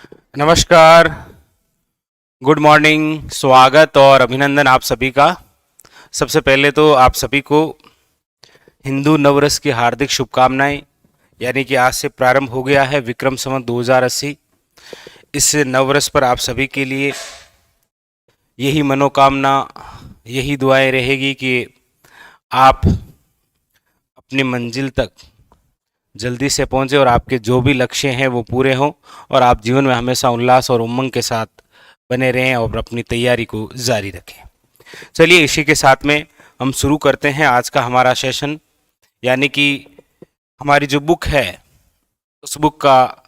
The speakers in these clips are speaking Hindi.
नमस्कार, गुड मॉर्निंग, स्वागत और अभिनंदन आप सभी का। सबसे पहले तो आप सभी को हिंदू नववर्ष की हार्दिक शुभकामनाएं। यानी कि आज से प्रारंभ हो गया है विक्रम संवत 2080। इस नववर्ष पर आप सभी के लिए यही मनोकामना, यही दुआएं रहेगी कि आप अपनी मंजिल तक जल्दी से पहुंचे और आपके जो भी लक्ष्य हैं वो पूरे हों और आप जीवन में हमेशा उल्लास और उमंग के साथ बने रहें और अपनी तैयारी को जारी रखें। चलिए इसी के साथ में हम शुरू करते हैं आज का हमारा सेशन। यानी कि हमारी जो बुक है उस बुक का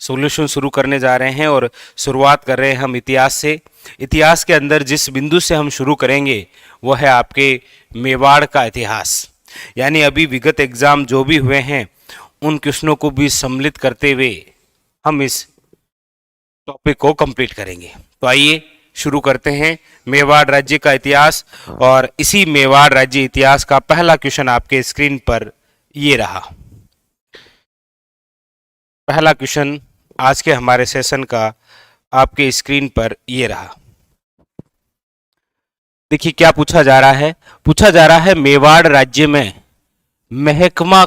सॉल्यूशन शुरू करने जा रहे हैं और शुरुआत कर रहे हैं हम इतिहास से। इतिहास के अंदर जिस बिंदु से हम शुरू करेंगे वो है आपके मेवाड़ का इतिहास। यानी अभी विगत एग्जाम जो भी हुए हैं उन क्वेश्चनों को भी सम्मिलित करते हुए हम इस टॉपिक को कंप्लीट करेंगे। तो आइए शुरू करते हैं मेवाड़ राज्य का इतिहास। और इसी मेवाड़ राज्य इतिहास का पहला क्वेश्चन आपके स्क्रीन पर ये रहा। पहला क्वेश्चन आज के हमारे सेशन का आपके स्क्रीन पर ये रहा। देखिए क्या पूछा जा रहा है। पूछा जा रहा है मेवाड़ राज्य में महकमा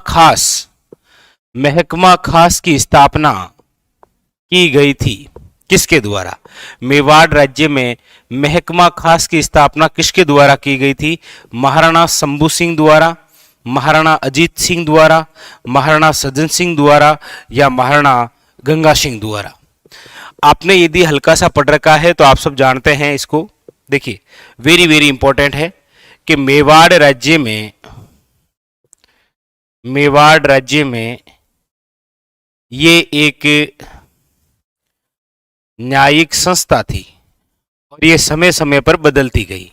खास की स्थापना की गई थी किसके द्वारा। मेवाड़ राज्य में महकमा खास की स्थापना किसके द्वारा की गई थी। महाराणा शंभू सिंह द्वारा, महाराणा अजीत सिंह द्वारा, महाराणा सज्जन सिंह द्वारा या महाराणा गंगा सिंह द्वारा। आपने यदि हल्का सा पढ़ रखा है तो आप सब जानते हैं इसको। देखिए वेरी वेरी इंपॉर्टेंट है कि मेवाड़ राज्य में ये एक न्यायिक संस्था थी और ये समय समय पर बदलती गई।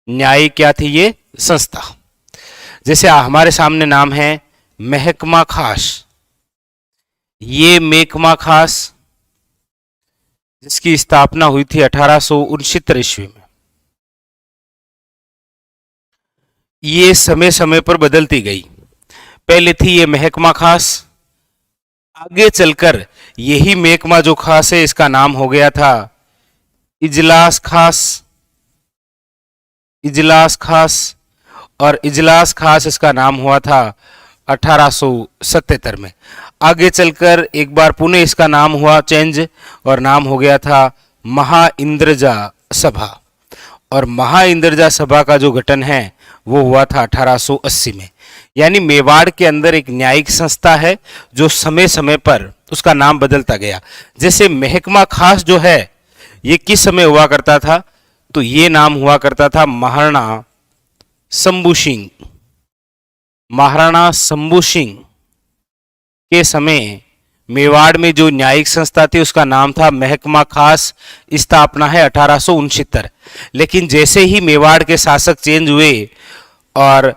न्यायिक क्या थी ये संस्था। जैसे हमारे सामने नाम है महकमा खास। ये महकमा खास जिसकी स्थापना हुई थी 1869 ईस्वी में। ये समय समय पर बदलती गई। पहले थी ये महकमा खास, आगे चलकर यही महकमा जो खास है इसका नाम हो गया था इजलास खास और इजलास खास इसका नाम हुआ था 1877 में। आगे चलकर एक बार पुनः इसका नाम हुआ चेंज और नाम हो गया था महाइंद्रजा सभा। और महाइंद्रजा सभा का जो गठन है वो हुआ था 1880 में। यानी मेवाड़ के अंदर एक न्यायिक संस्था है जो समय समय पर उसका नाम बदलता गया। जैसे महकमा खास जो है ये किस समय हुआ करता था, तो ये नाम हुआ करता था महाराणा शंभू सिंह। महाराणा शंभू सिंह के समय मेवाड़ में जो न्यायिक संस्था थी उसका नाम था महकमा खास। स्थापना है 1869। लेकिन जैसे ही मेवाड़ के शासक चेंज हुए और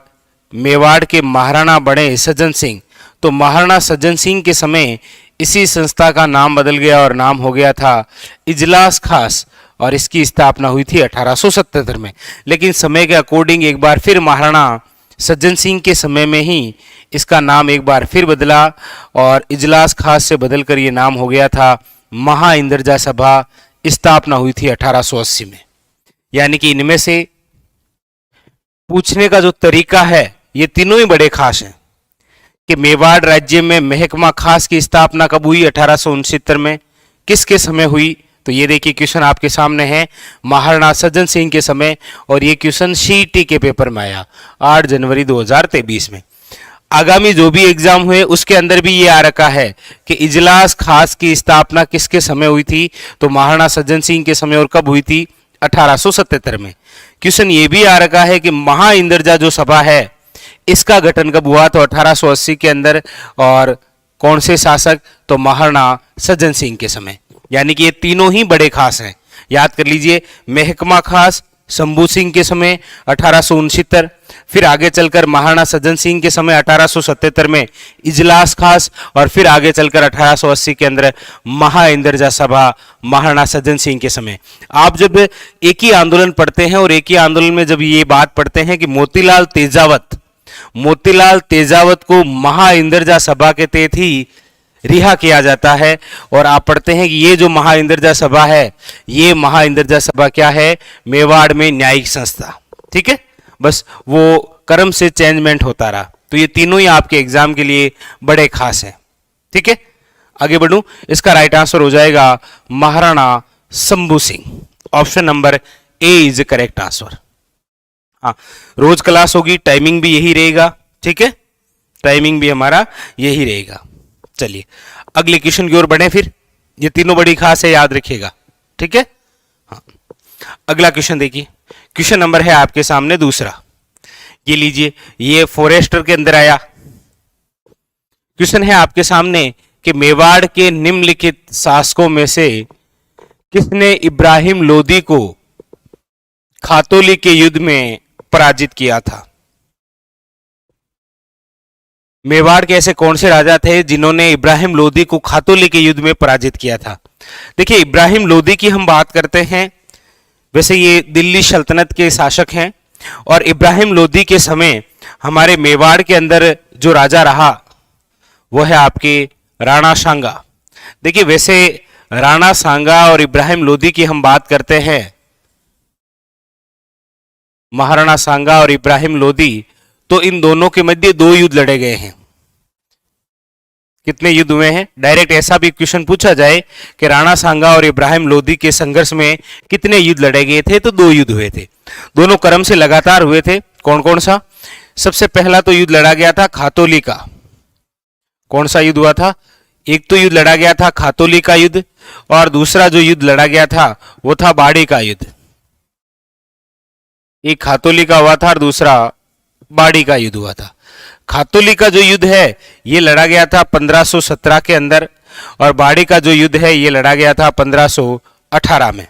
मेवाड़ के महाराणा बने सज्जन सिंह, तो महाराणा सज्जन सिंह के समय इसी संस्था का नाम बदल गया और नाम हो गया था इजलास खास और इसकी स्थापना हुई थी 1877 में। लेकिन समय के अकॉर्डिंग एक बार फिर महाराणा सज्जन सिंह के समय में ही इसका नाम एक बार फिर बदला और इजलास खास से बदलकर ये नाम हो गया था महाइंद्रजा सभा। स्थापना हुई थी 1880 में। यानी कि इनमें से पूछने का जो तरीका है ये तीनों ही बड़े खास हैं कि मेवाड़ राज्य में महकमा खास की स्थापना कब हुई, 1869 में। किसके समय हुई, तो ये देखिए क्वेश्चन आपके सामने है महाराणा सज्जन सिंह के समय। और ये क्वेश्चन सीईटी के पेपर में आया 8 जनवरी 2023 में। आगामी जो भी एग्जाम हुए उसके अंदर भी ये आ रखा है कि इजलास खास की स्थापना किसके समय हुई थी, तो महाराणा सज्जन सिंह के समय। और कब हुई थी, 1877 में। क्वेश्चन ये भी आ रखा है कि महाइंद्रजा जो सभा है इसका गठन कब हुआ, तो 1880 के अंदर। और कौन से शासक, तो महाराणा सज्जन सिंह के समय। यानी कि ये तीनों ही बड़े खास हैं। याद कर लीजिए, महकमा खास शंभू सिंह के समय 1869, फिर आगे चलकर महाराणा सज्जन सिंह के समय 1877 में इजलास खास, और फिर आगे चलकर 1880 के अंदर महाइंद्रजा सभा महाराणा सज्जन सिंह के समय। आप जब एक ही आंदोलन पढ़ते हैं और एक ही आंदोलन में जब ये बात पढ़ते हैं कि मोतीलाल तेजावत को महाइंद्रजा सभा के तहत ही रिहा किया जाता है। और आप पढ़ते हैं कि ये जो महाइंद्रजा सभा है, ये महाइंद्रजा सभा क्या है? मेवाड़ में न्यायिक संस्था। ठीक है, बस वो क्रम से चेंजमेंट होता रहा। तो ये तीनों ही आपके एग्जाम के लिए बड़े खास हैं। ठीक है, आगे बढ़ूं। इसका राइट आंसर हो जाएगा Maharana Shambhu Singh. Option number A is correct answer. हाँ, रोज क्लास होगी, टाइमिंग भी यही रहेगा। ठीक है, टाइमिंग भी हमारा यही रहेगा। चलिए अगले क्वेश्चन की ओर बढ़े फिर। ये तीनों बड़ी खास है, याद रखिएगा। ठीक है, हाँ, अगला क्वेश्चन देखिए। क्वेश्चन नंबर है आपके सामने दूसरा। ये लीजिए, ये फॉरेस्टर के अंदर आया। क्वेश्चन है आपके सामने कि मेवाड़ के निम्नलिखित शासकों में से किसने इब्राहिम लोदी को खातोली के युद्ध में पराजित किया था? मेवाड़ के ऐसे कौन से राजा थे जिन्होंने इब्राहिम लोदी को खातोली के युद्ध में पराजित किया था? देखिए, इब्राहिम लोदी की हम बात करते हैं, वैसे ये दिल्ली सल्तनत के शासक हैं। और इब्राहिम लोदी के समय हमारे मेवाड़ के अंदर जो राजा रहा वो है आपके राणा सांगा। देखिए, वैसे राणा सांगा और इब्राहिम लोदी की हम बात करते हैं, महाराणा सांगा और इब्राहिम लोदी, तो इन दोनों के मध्य 2 युद्ध लड़े गए हैं। कितने युद्ध हुए हैं? डायरेक्ट ऐसा भी क्वेश्चन पूछा जाए कि राणा सांगा और इब्राहिम लोदी के संघर्ष में कितने युद्ध लड़े गए थे, तो 2 युद्ध हुए थे। दोनों क्रम से लगातार हुए थे। कौन कौन सा? सबसे पहला तो युद्ध लड़ा गया था खातोली का। कौन सा युद्ध हुआ था? एक तो युद्ध लड़ा गया था खातोली का युद्ध, और दूसरा जो युद्ध लड़ा गया था वो था बाड़ी का युद्ध। एक खातोली का हुआ था और दूसरा बाड़ी का युद्ध हुआ था। खातोली का जो युद्ध है ये लड़ा गया था 1517 के अंदर, और बाड़ी का जो युद्ध है ये लड़ा गया था 1518 में।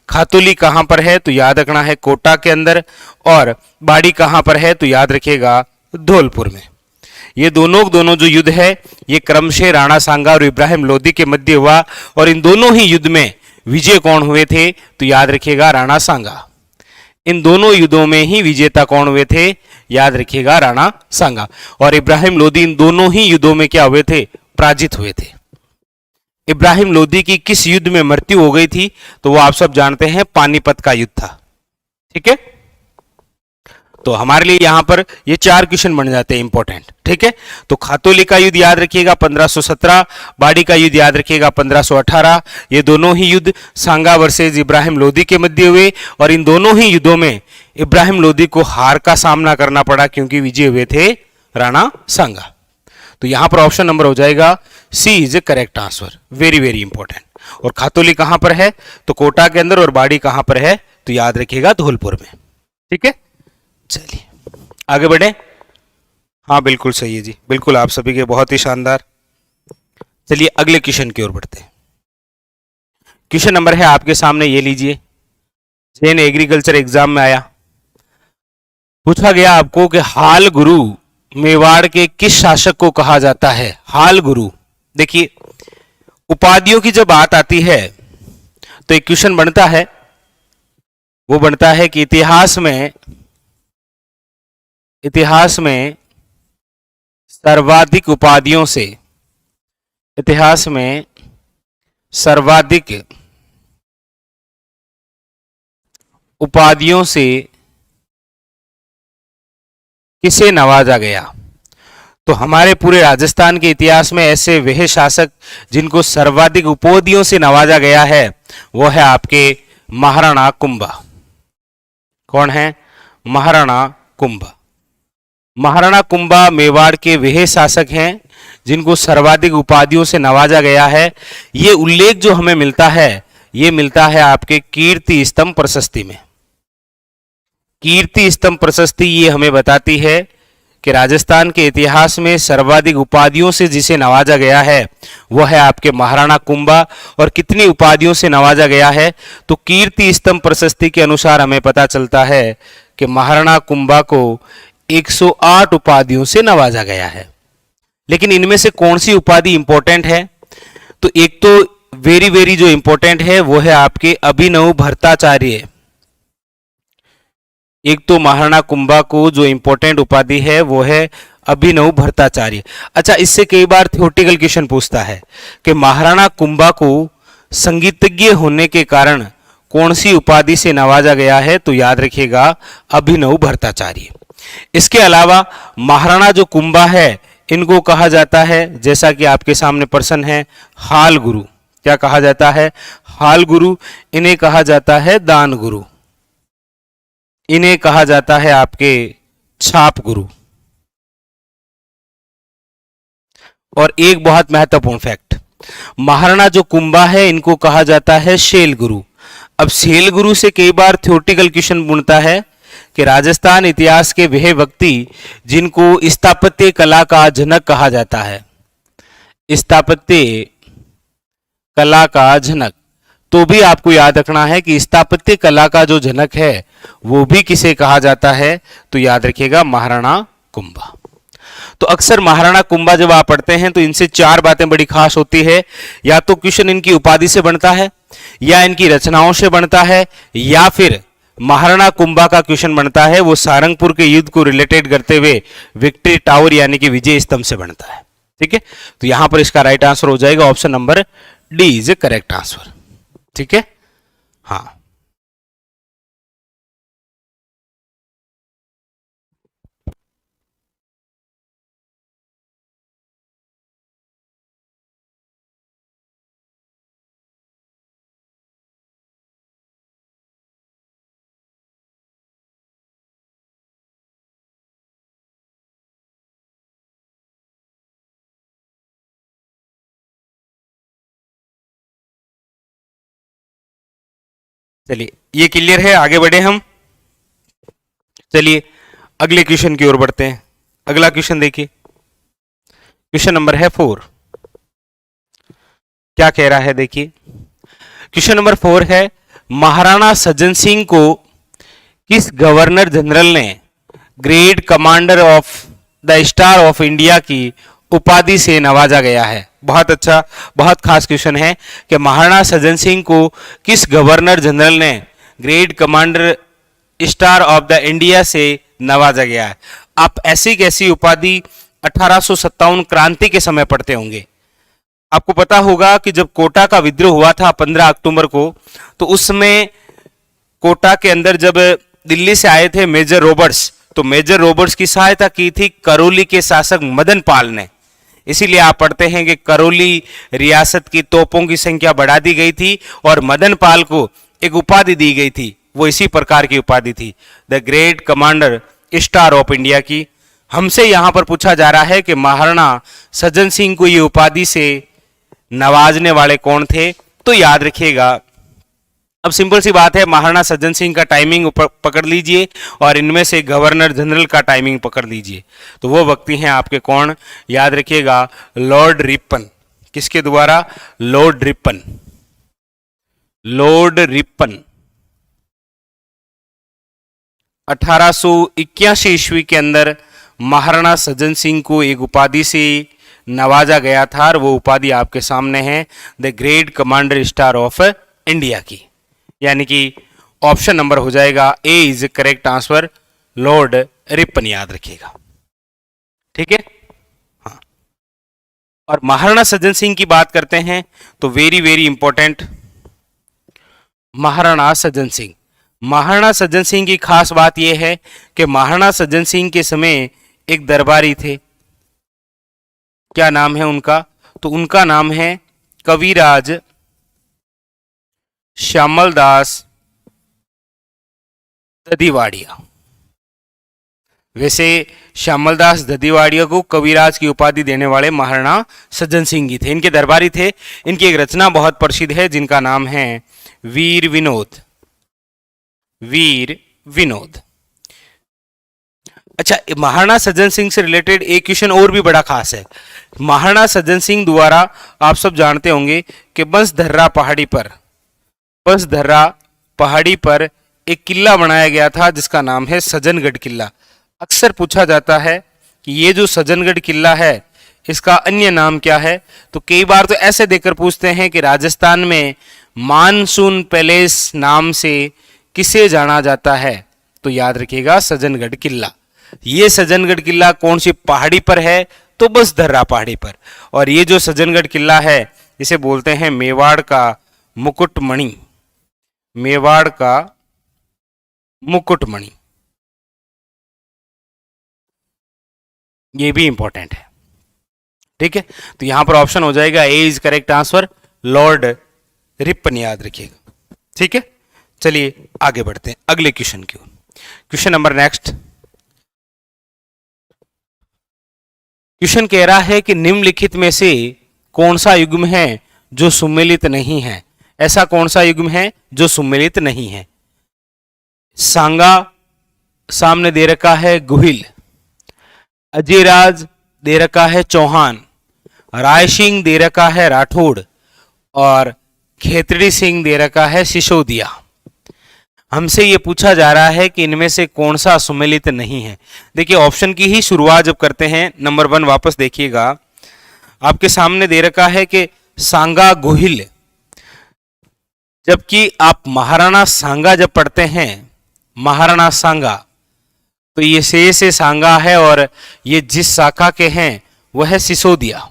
खातोली कहां पर है? तो याद रखना है कोटा के अंदर, और बाड़ी कहां पर है? तो याद रखिएगा धौलपुर में। ये दोनों जो युद्ध है ये क्रमशः राणा सांगा और इब्राहिम लोदी के मध्य हुआ, और इन दोनों ही युद्ध में विजय कौन हुए थे? तो याद रखिएगा राणा सांगा। इन दोनों युद्धों में ही विजेता कौन हुए थे? याद रखिएगा राणा सांगा। और इब्राहिम लोदी इन दोनों ही युद्धों में क्या हुए थे? पराजित हुए थे। इब्राहिम लोदी की किस युद्ध में मृत्यु हो गई थी? तो वो आप सब जानते हैं, पानीपत का युद्ध था। ठीक है, तो हमारे लिए यहां पर ये 4 क्वेश्चन बन जाते हैं इंपॉर्टेंट। ठीक है, तो खातोली का युद्ध याद रखिएगा 1517, बाड़ी का युद्ध याद रखिएगा 1518। ये दोनों ही युद्ध सांगा वर्सेज इब्राहिम लोदी के मध्य हुए, और इन दोनों ही युद्धों में इब्राहिम लोदी को हार का सामना करना पड़ा, क्योंकि विजय हुए थे राणा सांगा। तो यहां पर ऑप्शन नंबर हो जाएगा C is a correct answer. Very very important. और खातोली कहां पर है? तो कोटा के अंदर। और बाड़ी कहां पर है? तो याद रखिएगा धौलपुर में। ठीक है, चलिए आगे बढ़े। हाँ बिल्कुल सही है जी, बिल्कुल आप सभी के बहुत ही शानदार। चलिए अगले क्वेश्चन की ओर बढ़ते हैं। क्वेश्चन नंबर है आपके सामने, ये लीजिए। जैन एग्रीकल्चर एग्जाम में आया, पूछा गया आपको कि हाल गुरु मेवाड़ के किस शासक को कहा जाता है? हाल गुरु। देखिए, उपाधियों की जब बात आती है तो एक क्वेश्चन बनता है, वो बनता है कि इतिहास में सर्वाधिक उपाधियों से, इतिहास में सर्वाधिक उपाधियों से किसे नवाजा गया? तो हमारे पूरे राजस्थान के इतिहास में ऐसे वह शासक जिनको सर्वाधिक उपाधियों से नवाजा गया है वो है आपके महाराणा कुंभा। कौन है? महाराणा कुंभा। महाराणा कुंभा मेवाड़ के वह शासक हैं जिनको सर्वाधिक उपाधियों से नवाजा गया है। ये उल्लेख जो हमें मिलता है ये मिलता है आपके कीर्ति स्तंभ प्रशस्ति में। कीर्ति स्तंभ प्रशस्ति ये हमें बताती है कि राजस्थान के इतिहास में सर्वाधिक उपाधियों से जिसे नवाजा गया है वह है आपके महाराणा कुंभा। और कितनी उपाधियों से नवाजा गया है? तो कीर्ति स्तंभ प्रशस्ति के अनुसार हमें पता चलता है कि महाराणा कुंभा को 108 उपाधियों से नवाजा गया है। लेकिन इनमें से कौन सी उपाधि इंपॉर्टेंट है? तो एक तो वेरी वेरी जो इंपॉर्टेंट है वो है आपके अभिनव भट्टाचार्य। एक तो महाराणा कुंभा को जो इंपॉर्टेंट उपाधि है वो है अभिनव भट्टाचार्य। अच्छा, इससे कई बार थ्योरेटिकल क्वेश्चन पूछता है कि महाराणा कुंभा को संगीतज्ञ होने के कारण कौन सी उपाधि से नवाजा गया है, तो याद रखिएगा अभिनव भट्टाचार्य। इसके अलावा महाराणा जो कुंभा है इनको कहा जाता है, जैसा कि आपके सामने प्रश्न है, हाल गुरु। क्या कहा जाता है? हाल गुरु। इन्हें कहा जाता है दान गुरु। इन्हें कहा जाता है आपके छाप गुरु। और एक बहुत महत्वपूर्ण फैक्ट, महाराणा जो कुंभा है इनको कहा जाता है शैल गुरु। अब शैल गुरु से कई बार थ्योरेटिकल क्वेश्चन बनता है कि राजस्थान इतिहास के वह व्यक्ति जिनको स्थापत्य कला का जनक कहा जाता है, स्थापत्य कला का जनक, तो भी आपको याद रखना है कि स्थापत्य कला का जो जनक है वो भी किसे कहा जाता है, तो याद रखिएगा महाराणा कुंभा। तो अक्सर महाराणा कुंभा जब आप पढ़ते हैं तो इनसे चार बातें बड़ी खास होती है, या तो क्वेश्चन इनकी उपाधि से बनता है, या इनकी रचनाओं से बनता है, या फिर महाराणा कुंभा का क्वेश्चन बनता है वो सारंगपुर के युद्ध को रिलेटेड करते हुए विक्ट्री टावर यानी कि विजय स्तंभ से बनता है। ठीक है, तो यहां पर इसका राइट आंसर हो जाएगा option number D is a correct answer. ठीक है, हाँ। चलिए, ये क्लियर है, आगे बढ़े हम। चलिए अगले क्वेश्चन की ओर बढ़ते हैं। अगला क्वेश्चन देखिए, क्वेश्चन नंबर है 4। क्या कह रहा है देखिए, क्वेश्चन नंबर 4 है, महाराणा सज्जन सिंह को किस गवर्नर जनरल ने great commander of the star of India की उपाधि से नवाजा गया है? बहुत अच्छा, बहुत खास क्वेश्चन है कि महाराणा सज्जन सिंह को किस गवर्नर जनरल ने great commander star of the India से नवाजा गया है। आप ऐसी कैसी उपाधि 1857 क्रांति के समय पढ़ते होंगे। आपको पता होगा कि जब कोटा का विद्रोह हुआ था 15 अक्टूबर को, तो उसमें कोटा के अंदर जब दिल्ली से आए थे मेजर रॉबर्ट्स, तो मेजर रॉबर्ट्स की सहायता की थी करौली के शासक मदन पाल ने। इसीलिए आप पढ़ते हैं कि करौली रियासत की तोपों की संख्या बढ़ा दी गई थी और मदन पाल को एक उपाधि दी गई थी, वो इसी प्रकार की उपाधि थी, the great commander star of India की। हमसे यहां पर पूछा जा रहा है कि महाराणा सज्जन सिंह को ये उपाधि से नवाजने वाले कौन थे, तो याद रखिएगा, अब सिंपल सी बात है, महाराणा सज्जन सिंह का टाइमिंग पकड़ लीजिए और इनमें से गवर्नर जनरल का टाइमिंग पकड़ लीजिए, तो वो व्यक्ति हैं आपके कौन, याद रखिएगा लॉर्ड रिपन। किसके द्वारा? Lord Ripon. लॉर्ड रिपन 1881 ईस्वी के अंदर महाराणा सज्जन सिंह को एक उपाधि से नवाजा गया था और वो उपाधि आपके सामने है, the great commander star of India की। यानी कि ऑप्शन नंबर हो जाएगा A is correct answer, Lord Ripon, याद रखिएगा। ठीक है, हाँ। और महाराणा सज्जन सिंह की बात करते हैं तो very very important Maharana Sajjan Singh. Maharana Sajjan Singh की खास बात यह है कि महाराणा सज्जन सिंह के समय एक दरबारी थे। क्या नाम है उनका? तो उनका नाम है कविराज श्यामल दास ददीवाड़िया। वैसे श्यामल दास ददीवाड़िया को कविराज की उपाधि देने वाले महाराणा सज्जन सिंह ही थे, इनके दरबारी थे। इनकी एक रचना बहुत प्रसिद्ध है जिनका नाम है वीर विनोद। वीर विनोद। अच्छा, महाराणा सज्जन सिंह से रिलेटेड एक क्वेश्चन और भी बड़ा खास है। महाराणा सज्जन सिंह द्वारा आप सब जानते होंगे कि बंसधर्रा पहाड़ी पर एक किला बनाया गया था जिसका नाम है सज्जनगढ़ किला। अक्सर पूछा जाता है कि ये जो सज्जनगढ़ किला है इसका अन्य नाम क्या है, तो कई बार तो ऐसे देकर पूछते हैं कि राजस्थान में मानसून पैलेस नाम से किसे जाना जाता है, तो याद रखिएगा सज्जनगढ़ किला। ये सज्जनगढ़ किला कौन सी पहाड़ी पर है? तो बस दर्रा पहाड़ी पर। और ये जो सज्जनगढ़ किला है इसे बोलते हैं मेवाड़ का मुकुटमणि। मेवाड़ का मुकुटमणि, ये भी इंपॉर्टेंट है। ठीक है, तो यहां पर ऑप्शन हो जाएगा A is correct answer, Lord Ripon, याद रखिएगा। ठीक है, चलिए आगे बढ़ते हैं अगले क्वेश्चन की ओर। Question number next. क्वेश्चन कह रहा है कि निम्नलिखित में से कौन सा युग्म है जो सुमेलित नहीं है? ऐसा कौन सा युग्म है जो सुमेलित नहीं है? सांगा सामने दे रखा है गुहिल, अजयराज दे रखा है चौहान, रायसिंह दे रखा है राठौड़ और खेतड़ी सिंह दे रखा है सिसोदिया। हमसे ये पूछा जा रहा है कि इनमें से कौन सा सुमेलित नहीं है। देखिए ऑप्शन की ही शुरुआत जब करते हैं, नंबर 1 वापस देखिएगा, आपके सामने दे रखा है कि सांगा गुहिल, जबकि आप महाराणा सांगा जब पढ़ते हैं, महाराणा सांगा, तो ये से सांगा है और ये जिस शाखा के हैं वह है सिसोदिया।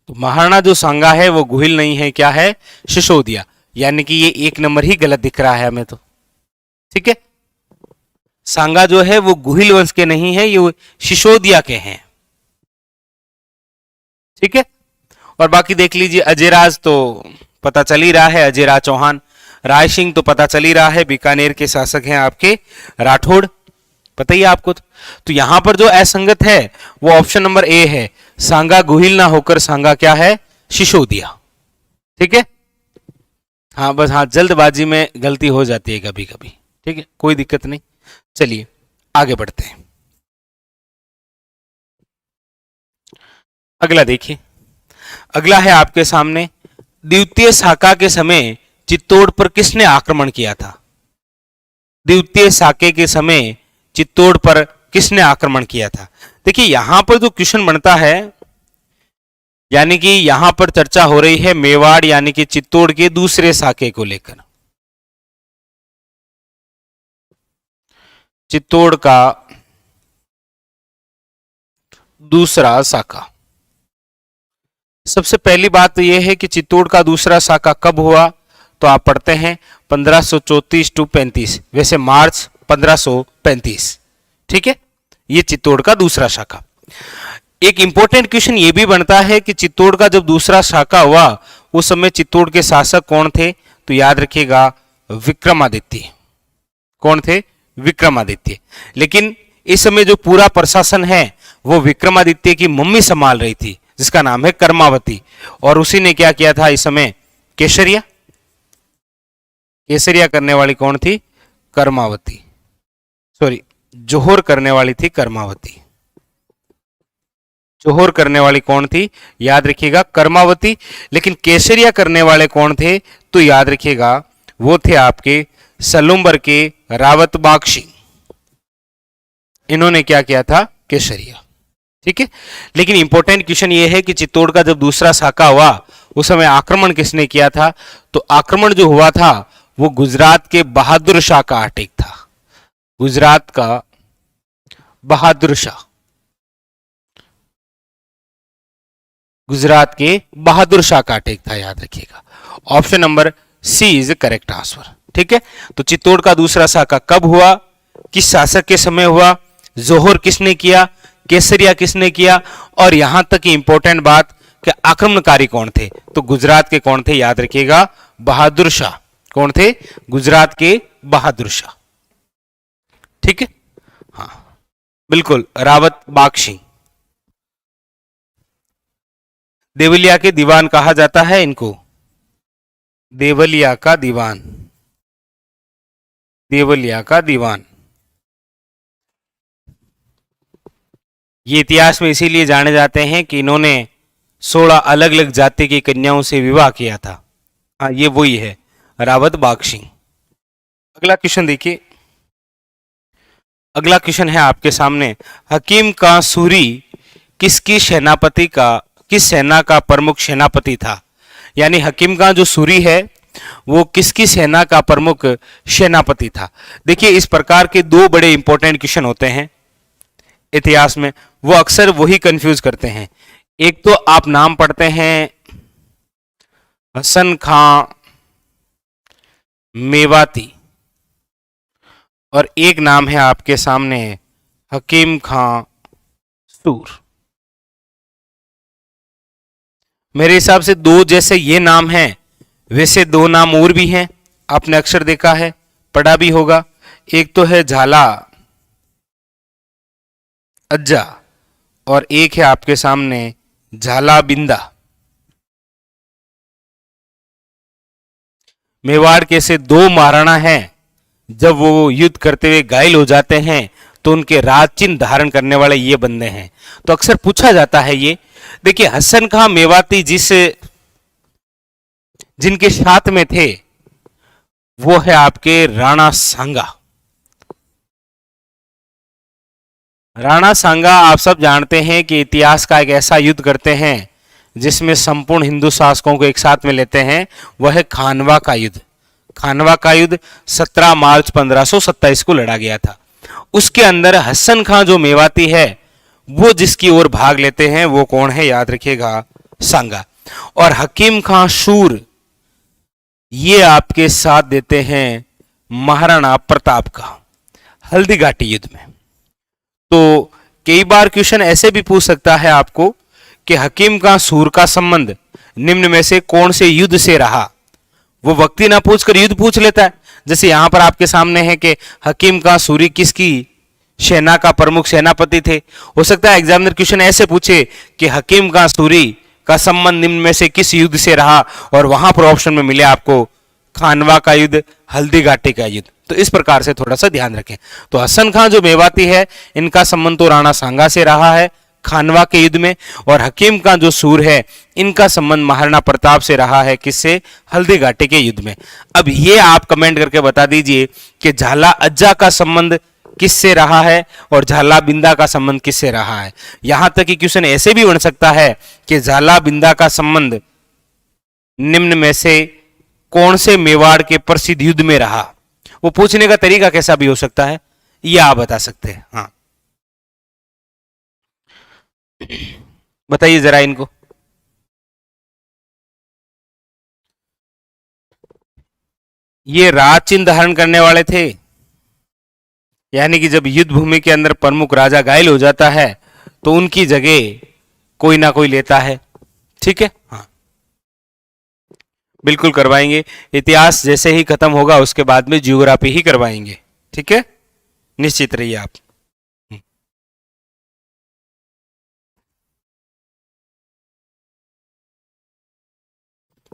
तो महाराणा जो सांगा है वो गुहिल नहीं है, क्या है? सिसोदिया। यानी कि ये 1 नंबर ही गलत दिख रहा है हमें तो। ठीक है, सांगा जो है वो गुहिल वंश के नहीं है, ये सिसोदिया के हैं। ठीक है, और बाकी देख लीजिए, अजयराज तो पता चल ही रहा है, अजयराज चौहान। रायसिंह तो पता चल ही रहा है, बीकानेर के शासक हैं आपके राठौड़, पता ही आपको। तो यहां पर जो असंगत है वो ऑप्शन नंबर ए है, सांगा गुहिल ना होकर सांगा क्या है? सिसोदिया। ठीक है, हाँ बस हाँ, जल्दबाजी में गलती हो जाती है कभी कभी। ठीक है, कोई दिक्कत नहीं, चलिए आगे बढ़ते हैं। अगला देखिए, अगला है आपके सामने, द्वितीय साका के समय चित्तौड़ पर किसने आक्रमण किया था? द्वितीय साके के समय चित्तौड़ पर किसने आक्रमण किया था? देखिए यहां पर जो क्वेश्चन बनता है, यानी कि यहां पर चर्चा हो रही है मेवाड़ यानी कि चित्तौड़ के दूसरे साके को लेकर। चित्तौड़ का दूसरा साका। सबसे पहली बात तो यह है कि चित्तौड़ का दूसरा साका कब हुआ? तो आप पढ़ते हैं 1534 टू 35, वैसे मार्च 1535। ठीक है, ये चित्तौड़ का दूसरा शाखा। एक इंपॉर्टेंट क्वेश्चन ये भी बनता है कि चित्तौड़ का जब दूसरा शाखा हुआ उस समय चित्तौड़ के शासक कौन थे? तो याद रखिएगा विक्रमादित्य। कौन थे? विक्रमादित्य। लेकिन इस समय जो पूरा प्रशासन है वो विक्रमादित्य की मम्मी संभाल रही थी, जिसका नाम है कर्मावती। और उसी ने क्या किया था इस समय? केसरिया। केसरिया करने वाली कौन थी? कर्मावती। सॉरी, जोहर करने वाली थी कर्मावती। जोहर करने वाली कौन थी? याद रखिएगा कर्मावती। लेकिन केसरिया करने वाले कौन थे? तो याद रखिएगा वो थे आपके सलुम्बर के रावत बागशी। इन्होंने क्या किया था? केसरिया। ठीक है, लेकिन इंपॉर्टेंट क्वेश्चन ये है कि चित्तौड़ का जब दूसरा साका हुआ उस समय आक्रमण किसने किया था? तो आक्रमण जो हुआ था वो गुजरात के बहादुर शाह का अटैक था। गुजरात का बहादुर शाह, गुजरात के बहादुर शाह का अटैक था, याद रखिएगा। Option number C is correct answer. ठीक है, तो चित्तौड़ का दूसरा साका कब हुआ, किस शासक के समय हुआ, जोहर किसने किया, केसरिया किसने किया, और यहां तक की इंपॉर्टेंट बात कि आक्रमणकारी कौन थे? तो गुजरात के कौन थे? याद रखिएगा बहादुर शाह। कौन थे? गुजरात के बहादुर शाह। ठीक है, हाँ बिल्कुल, रावत बागशी। देवलिया के दीवान कहा जाता है इनको, देवलिया का दीवान, देवलिया का दीवान। ये इतिहास में इसीलिए जाने जाते हैं कि इन्होंने 16 अलग अलग जाति की कन्याओं से विवाह किया था। हाँ, ये वही है रावत बागशी। अगला क्वेश्चन देखिए, अगला क्वेश्चन है आपके सामने, हकीम का सूरी किसकी सेनापति का, किस सेना का प्रमुख सेनापति था? यानी हकीम का जो सूरी है वो किसकी सेना का प्रमुख सेनापति था। देखिए इस प्रकार के दो बड़े इंपॉर्टेंट क्वेश्चन होते हैं इतिहास में, वो अक्सर वही कंफ्यूज करते हैं। एक तो आप नाम पढ़ते हैं हसन खां मेवाती, और एक नाम है आपके सामने हकीम खां सूर। मेरे हिसाब से दो जैसे ये नाम हैं, वैसे दो नाम और भी हैं, आपने अक्सर देखा है, पढ़ा भी होगा। एक तो है झाला अज्जा और एक है आपके सामने झाला बिंदा। मेवाड़ के से दो महाराणा हैं, जब वो युद्ध करते हुए घायल हो जाते हैं तो उनके राज चिन्ह धारण करने वाले ये बंदे हैं। तो अक्सर पूछा जाता है ये। देखिए हसन खां मेवाती जिनके साथ में थे वो है आपके राणा सांगा। राणा सांगा आप सब जानते हैं कि इतिहास का एक ऐसा युद्ध करते हैं जिसमें संपूर्ण हिंदू शासकों को एक साथ में लेते हैं, वह है खानवा का युद्ध। खानवा का युद्ध 17 मार्च 1527 को लड़ा गया था। उसके अंदर हसन खां जो मेवाती है वो जिसकी ओर भाग लेते हैं वो कौन है, याद रखिएगा, सांगा। और हकीम खां सूर ये आपके साथ देते हैं महाराणा प्रताप का हल्दी घाटी युद्ध में। तो कई बार क्वेश्चन ऐसे भी पूछ सकता है आपको कि हकीम खां सूर का संबंध निम्न में से कौन से युद्ध से रहा। वो व्यक्ति ना पूछकर युद्ध पूछ लेता है। जैसे यहां पर आपके सामने है कि हकीम खां सूरी किसकी सेना का प्रमुख सेनापति थे। हो सकता है एग्जामिनर क्वेश्चन ऐसे पूछे कि हकीम खां सूरी का संबंध निम्न में से किस युद्ध से रहा, और वहां पर ऑप्शन में मिले आपको खानवा का युद्ध, हल्दी घाटी का युद्ध। तो इस प्रकार से थोड़ा सा ध्यान रखें। तो हसन खां जो मेवाती है इनका संबंध तो राणा सांगा से रहा है खानवा के युद्ध में, और हकीम खां जो सूर है इनका संबंध महाराणा प्रताप से रहा है, किससे, हल्दी घाटी के युद्ध में। अब ये आप कमेंट करके बता दीजिए कि झाला अज्जा का संबंध किससे रहा है और झाला बिंदा का संबंध किससे रहा है। यहां तक कि क्वेश्चन ऐसे भी बन सकता है कि झाला बिंदा का संबंध निम्न में से कौन से मेवाड़ के प्रसिद्ध युद्ध में रहा। वो पूछने का तरीका कैसा भी हो सकता है, ये आप बता सकते हैं। हाँ बताइए जरा इनको। ये राज चिन्ह धारण करने वाले थे, यानी कि जब युद्ध भूमि के अंदर प्रमुख राजा घायल हो जाता है तो उनकी जगह कोई ना कोई लेता है। ठीक है, हाँ बिल्कुल करवाएंगे। इतिहास जैसे ही खत्म होगा उसके बाद में जियोग्राफी ही करवाएंगे। ठीक है, निश्चित रहिए आप।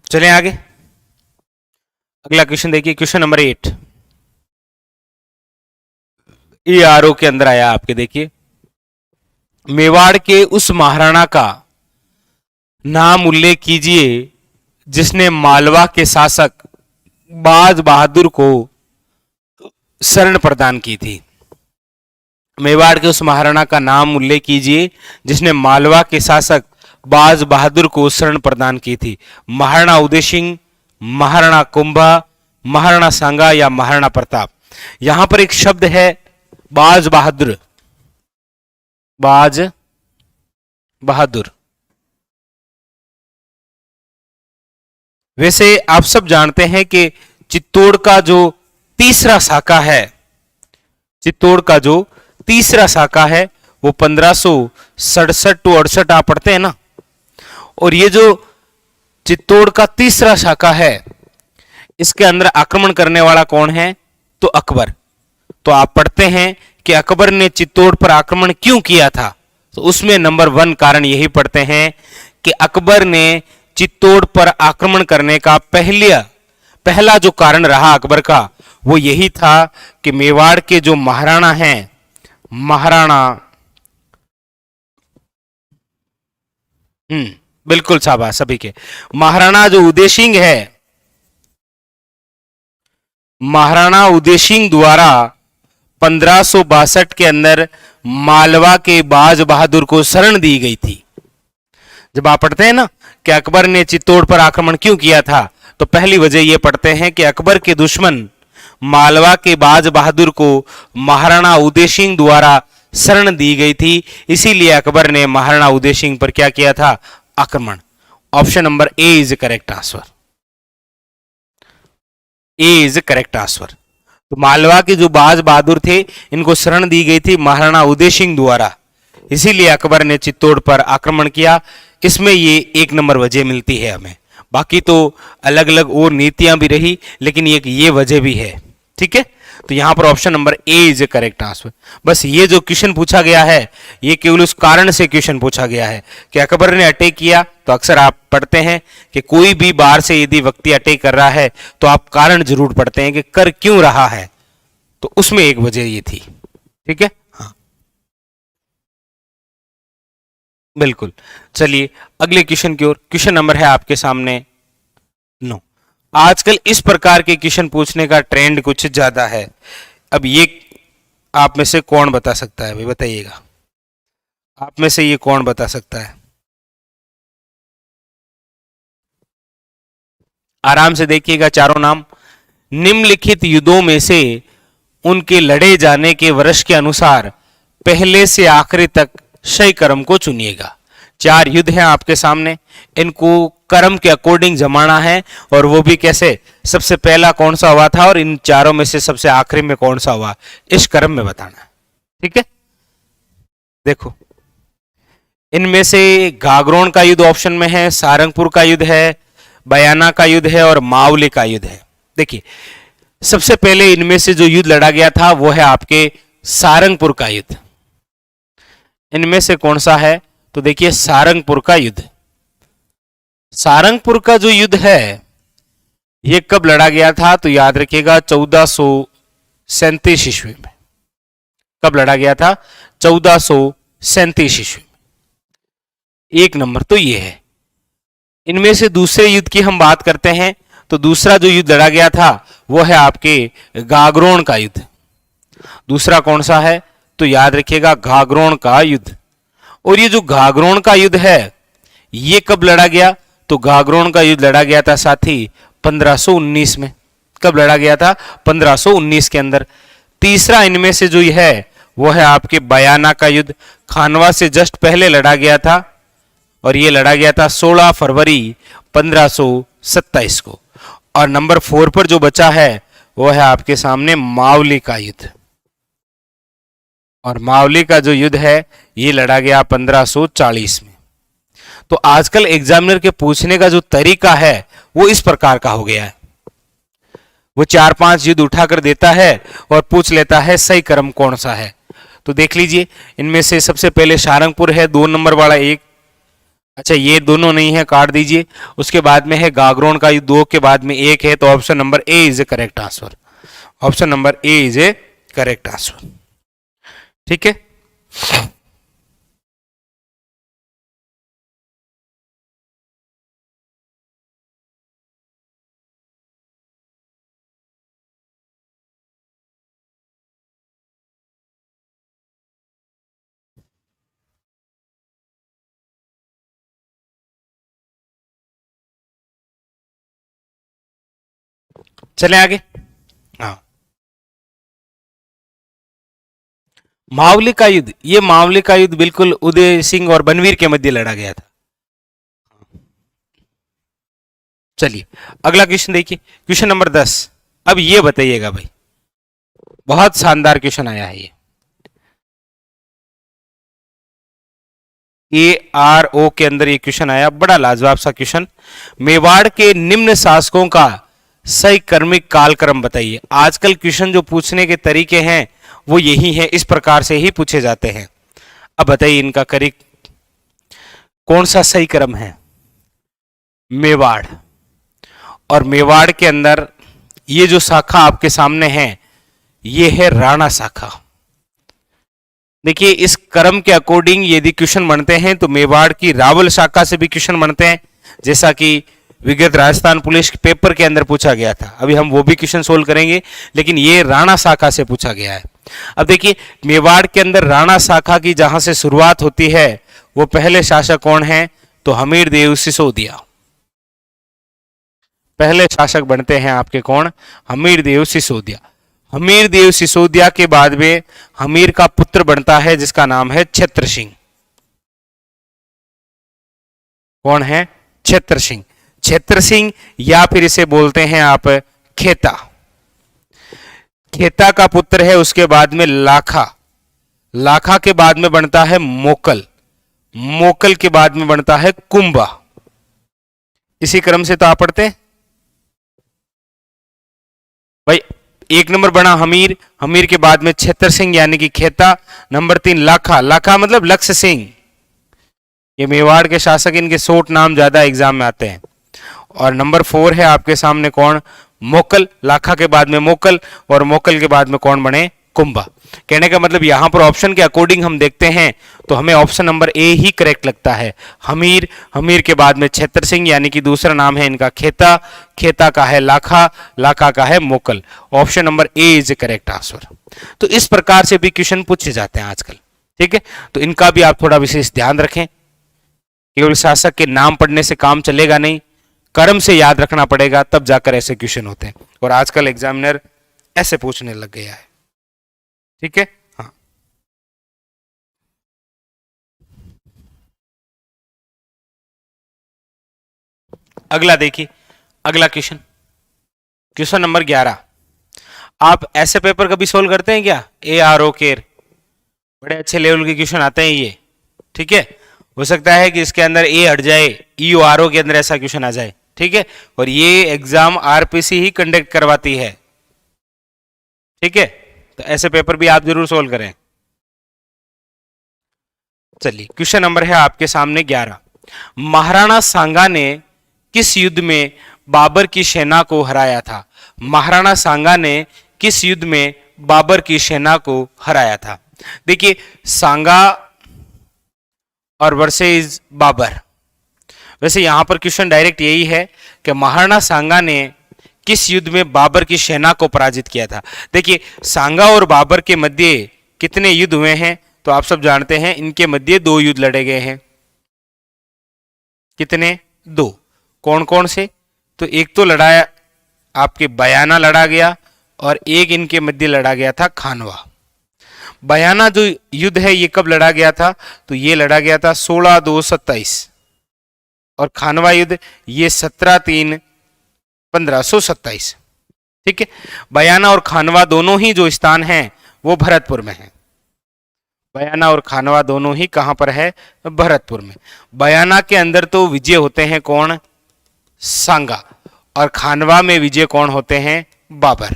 चलें आगे। अगला क्वेश्चन देखिए, क्वेश्चन नंबर 8 ये आरओ के अंदर आया आपके। देखिए मेवाड़ के उस महाराणा का नाम उल्लेख कीजिए जिसने मालवा के शासक बाज बहादुर को शरण प्रदान की थी। मेवाड़ के उस महाराणा का नाम उल्लेख कीजिए जिसने मालवा के शासक बाज बहादुर को शरण प्रदान की थी। महाराणा उदय सिंह, महाराणा कुंभा, महाराणा सांगा या महाराणा प्रताप। यहां पर एक शब्द है बाज बहादुर। बाज बहादुर, वैसे आप सब जानते हैं कि चित्तौड़ का जो तीसरा शाखा है, चित्तौड़ का जो तीसरा शाखा है वो 1567 टू 68 आप पढ़ते हैं ना। और ये जो चित्तौड़ का तीसरा शाखा है इसके अंदर आक्रमण करने वाला कौन है, तो अकबर। तो आप पढ़ते हैं कि अकबर ने चित्तौड़ पर आक्रमण क्यों किया था, तो उसमें नंबर 1 कारण यही पढ़ते हैं कि अकबर ने चित्तौड़ पर आक्रमण करने का पहला जो कारण रहा अकबर का वो यही था कि मेवाड़ के जो महाराणा हैं, महाराणा बिल्कुल शाबाश सभी के, महाराणा जो उदय सिंह है, महाराणा उदय सिंह द्वारा 1562 के अंदर मालवा के बाज बहादुर को शरण दी गई थी। जब आप पढ़ते हैं ना कि अकबर ने चित्तौड़ पर आक्रमण क्यों किया था, तो पहली वजह ये पढ़ते हैं कि अकबर के दुश्मन मालवा के बाज बहादुर को महाराणा उदय सिंह द्वारा शरण दी गई थी, इसीलिए अकबर ने महाराणा उदय सिंह पर क्या किया था, आक्रमण। Option number A is correct answer. A is correct answer. तो मालवा के जो बाज बहादुर थे इनको शरण दी गई थी महाराणा उदय सिंह द्वारा, इसीलिए अकबर ने चित्तौड़ पर आक्रमण किया। इसमें ये एक नंबर वजह मिलती है हमें, बाकी तो अलग अलग और नीतियां भी रही, लेकिन एक ये वजह भी है। ठीक है, तो यहां पर option number A is correct answer. बस ये जो क्वेश्चन पूछा गया है ये केवल उस कारण से क्वेश्चन पूछा गया है कि अकबर ने अटैक किया, तो अक्सर आप पढ़ते हैं कि कोई भी बाहर से यदि व्यक्ति अटैक कर रहा है तो आप कारण जरूर पढ़ते हैं कि कर क्यों रहा है, तो उसमें एक वजह ये थी। ठीक है, हाँ बिल्कुल। चलिए अगले क्वेश्चन की ओर। क्वेश्चन नंबर है आपके सामने 9। आजकल इस प्रकार के क्वेश्चन पूछने का ट्रेंड कुछ ज्यादा है। अब ये आप में से कौन बता सकता है भाई, बताइएगा, आप में से ये कौन बता सकता है? आराम से देखिएगा चारों नाम। निम्नलिखित युद्धों में से उनके लड़े जाने के वर्ष के अनुसार पहले से आखिरी तक सही क्रम को चुनिएगा। 4 युद्ध हैं आपके सामने, इनको क्रम के अकॉर्डिंग जमाना है, और वो भी कैसे, सबसे पहला कौन सा हुआ था और इन चारों में से सबसे आखिरी में कौन सा हुआ, इस क्रम में बताना है। ठीक है, देखो इनमें से गागरोन का युद्ध ऑप्शन में है, सारंगपुर का युद्ध है, बयाना का युद्ध है और मावली का युद्ध है। देखिए सबसे पहले इनमें से जो युद्ध लड़ा गया था वो है आपके सारंगपुर का युद्ध। इनमें से कौन सा है, तो देखिए सारंगपुर का युद्ध। सारंगपुर का जो युद्ध है ये कब लड़ा गया था, तो याद रखिएगा 1437 ईस्वी में। कब लड़ा गया था, 1437 ईस्वी में। एक नंबर तो ये है। इनमें से दूसरे युद्ध की हम बात करते हैं, तो दूसरा जो युद्ध लड़ा गया था वो है आपके गागरोन का युद्ध। दूसरा कौन सा है, तो याद रखिएगा गागरोन का युद्ध। और ये जो गागरोन का युद्ध है ये कब लड़ा गया, तो गागरोन का युद्ध लड़ा गया था साथी 1519 में। कब लड़ा गया था, 1519 के अंदर। तीसरा इनमें से जो है वो है आपके बयाना का युद्ध, खानवा से जस्ट पहले लड़ा गया था, और ये लड़ा गया था 16 फरवरी 1527 को। और नंबर 4 पर जो बचा है वो है आपके सामने मावली का युद्ध। और मावली का जो युद्ध है ये लड़ा गया 1540 में। तो आजकल एग्जामिनर के पूछने का जो तरीका है वो इस प्रकार का हो गया है, वो 4-5 युद्ध उठाकर देता है और पूछ लेता है सही क्रम कौन सा है। तो देख लीजिए इनमें से सबसे पहले सारंगपुर है 2 नंबर वाला, एक, अच्छा ये दोनों नहीं है, काट दीजिए। उसके बाद में है गागरोन का युद्ध, 2 के बाद में 1 है, तो option number A is a correct answer. Option number A is a correct answer. ठीक है, चले आगे। हाँ, मावली का युद्ध, ये मावली का युद्ध बिल्कुल उदय सिंह और बनवीर के मध्य लड़ा गया था। चलिए अगला क्वेश्चन देखिए, क्वेश्चन नंबर 10। अब ये बताइएगा भाई, बहुत शानदार क्वेश्चन आया है ये ARO के अंदर ये क्वेश्चन आया, बड़ा लाजवाब सा क्वेश्चन। मेवाड़ के निम्न शासकों का सही क्रमिक कालक्रम बताइए। आजकल क्वेश्चन जो पूछने के तरीके हैं वो यही है, इस प्रकार से ही पूछे जाते हैं। अब बताइए इनका करेक्ट कौन सा सही क्रम है। मेवाड़, और मेवाड़ के अंदर ये जो शाखा आपके सामने है ये है राणा शाखा। देखिए इस क्रम के अकॉर्डिंग यदि क्वेश्चन बनते हैं तो मेवाड़ की रावल शाखा से भी क्वेश्चन बनते हैं, जैसा कि विगत राजस्थान पुलिस पेपर के अंदर पूछा गया था। अभी हम वो भी क्वेश्चन सोल्व करेंगे, लेकिन ये राणा शाखा से पूछा गया है। अब देखिए मेवाड़ के अंदर राणा शाखा की जहां से शुरुआत होती है वो पहले शासक कौन है, तो हमीर देव सिसोदिया। पहले शासक बनते हैं आपके कौन? हमीर देव सिसोदिया। हमीर देव सिसोदिया के बाद में हमीर का पुत्र बनता है जिसका नाम है छत्र सिंह। कौन है? छत्र सिंह। छत्र सिंह या फिर इसे बोलते हैं आप खेता। खेता का पुत्र है, उसके बाद में लाखा। लाखा के बाद में बनता है मोकल। मोकल के बाद में बनता है कुंभा। इसी क्रम से तो आप पढ़ते हैं भाई। एक नंबर बना हमीर, हमीर के बाद में छत्र सिंह यानी कि खेता। नंबर 3 लाखा, लाखा मतलब लक्ष्य सिंह। ये मेवाड़ के शासक, इनके शॉर्ट नाम ज्यादा एग्जाम में आते हैं। और नंबर 4 है आपके सामने कौन? मोकल। लाखा के बाद में मोकल, और मोकल के बाद में कौन बने? कुंभा। कहने का मतलब यहां पर ऑप्शन के अकॉर्डिंग हम देखते हैं तो हमें ऑप्शन नंबर ए ही करेक्ट लगता है। हमीर, हमीर के बाद में छत्र सिंह यानी कि दूसरा नाम है इनका खेता। खेता का है लाखा, लाखा का है मोकल। Option number A is correct answer. तो इस प्रकार से भी क्वेश्चन पूछे जाते हैं आजकल। ठीक है, तो इनका भी आप थोड़ा विशेष ध्यान रखें। केवल शासक के नाम पढ़ने से काम चलेगा नहीं, कर्म से याद रखना पड़ेगा, तब जाकर ऐसे क्वेश्चन होते हैं। और आजकल एग्जामिनर ऐसे पूछने लग गया है। ठीक है, हाँ। अगला देखिए, अगला क्वेश्चन, क्वेश्चन नंबर 11। आप ऐसे पेपर कभी सोल्व करते हैं क्या? ARO केयर, बड़े अच्छे लेवल के क्वेश्चन आते हैं ये। ठीक है, हो सकता है कि इसके अंदर ए हट जाए, EORO के अंदर ऐसा क्वेश्चन आ जाए। ठीक है, और ये एग्जाम RPC ही कंडक्ट करवाती है। ठीक है, तो ऐसे पेपर भी आप जरूर सोल्व करें। चलिए, क्वेश्चन नंबर है आपके सामने 11। महाराणा सांगा ने किस युद्ध में बाबर की सेना को हराया था? महाराणा सांगा ने किस युद्ध में बाबर की सेना को हराया था? देखिए, सांगा और वर्सेस बाबर, वैसे यहां पर क्वेश्चन डायरेक्ट यही है कि महाराणा सांगा ने किस युद्ध में बाबर की सेना को पराजित किया था। देखिए, सांगा और बाबर के मध्य कितने युद्ध हुए हैं तो आप सब जानते हैं, इनके मध्य 2 युद्ध लड़े गए हैं। कितने? 2। कौन कौन से? तो एक तो लड़ाया आपके बयाना लड़ा गया, और एक इनके मध्य लड़ा गया था खानवा। बयाना जो युद्ध है ये कब लड़ा गया था? तो ये लड़ा गया था 16/2/27, और खानवा युद्ध ये 17/3/1527। ठीक है, बयाना और खानवा दोनों ही जो स्थान हैं वो भरतपुर में है। बयाना और खानवा दोनों ही कहां पर है? भरतपुर में। बयाना के अंदर तो विजय होते हैं कौन? सांगा, और खानवा में विजय कौन होते हैं? बाबर।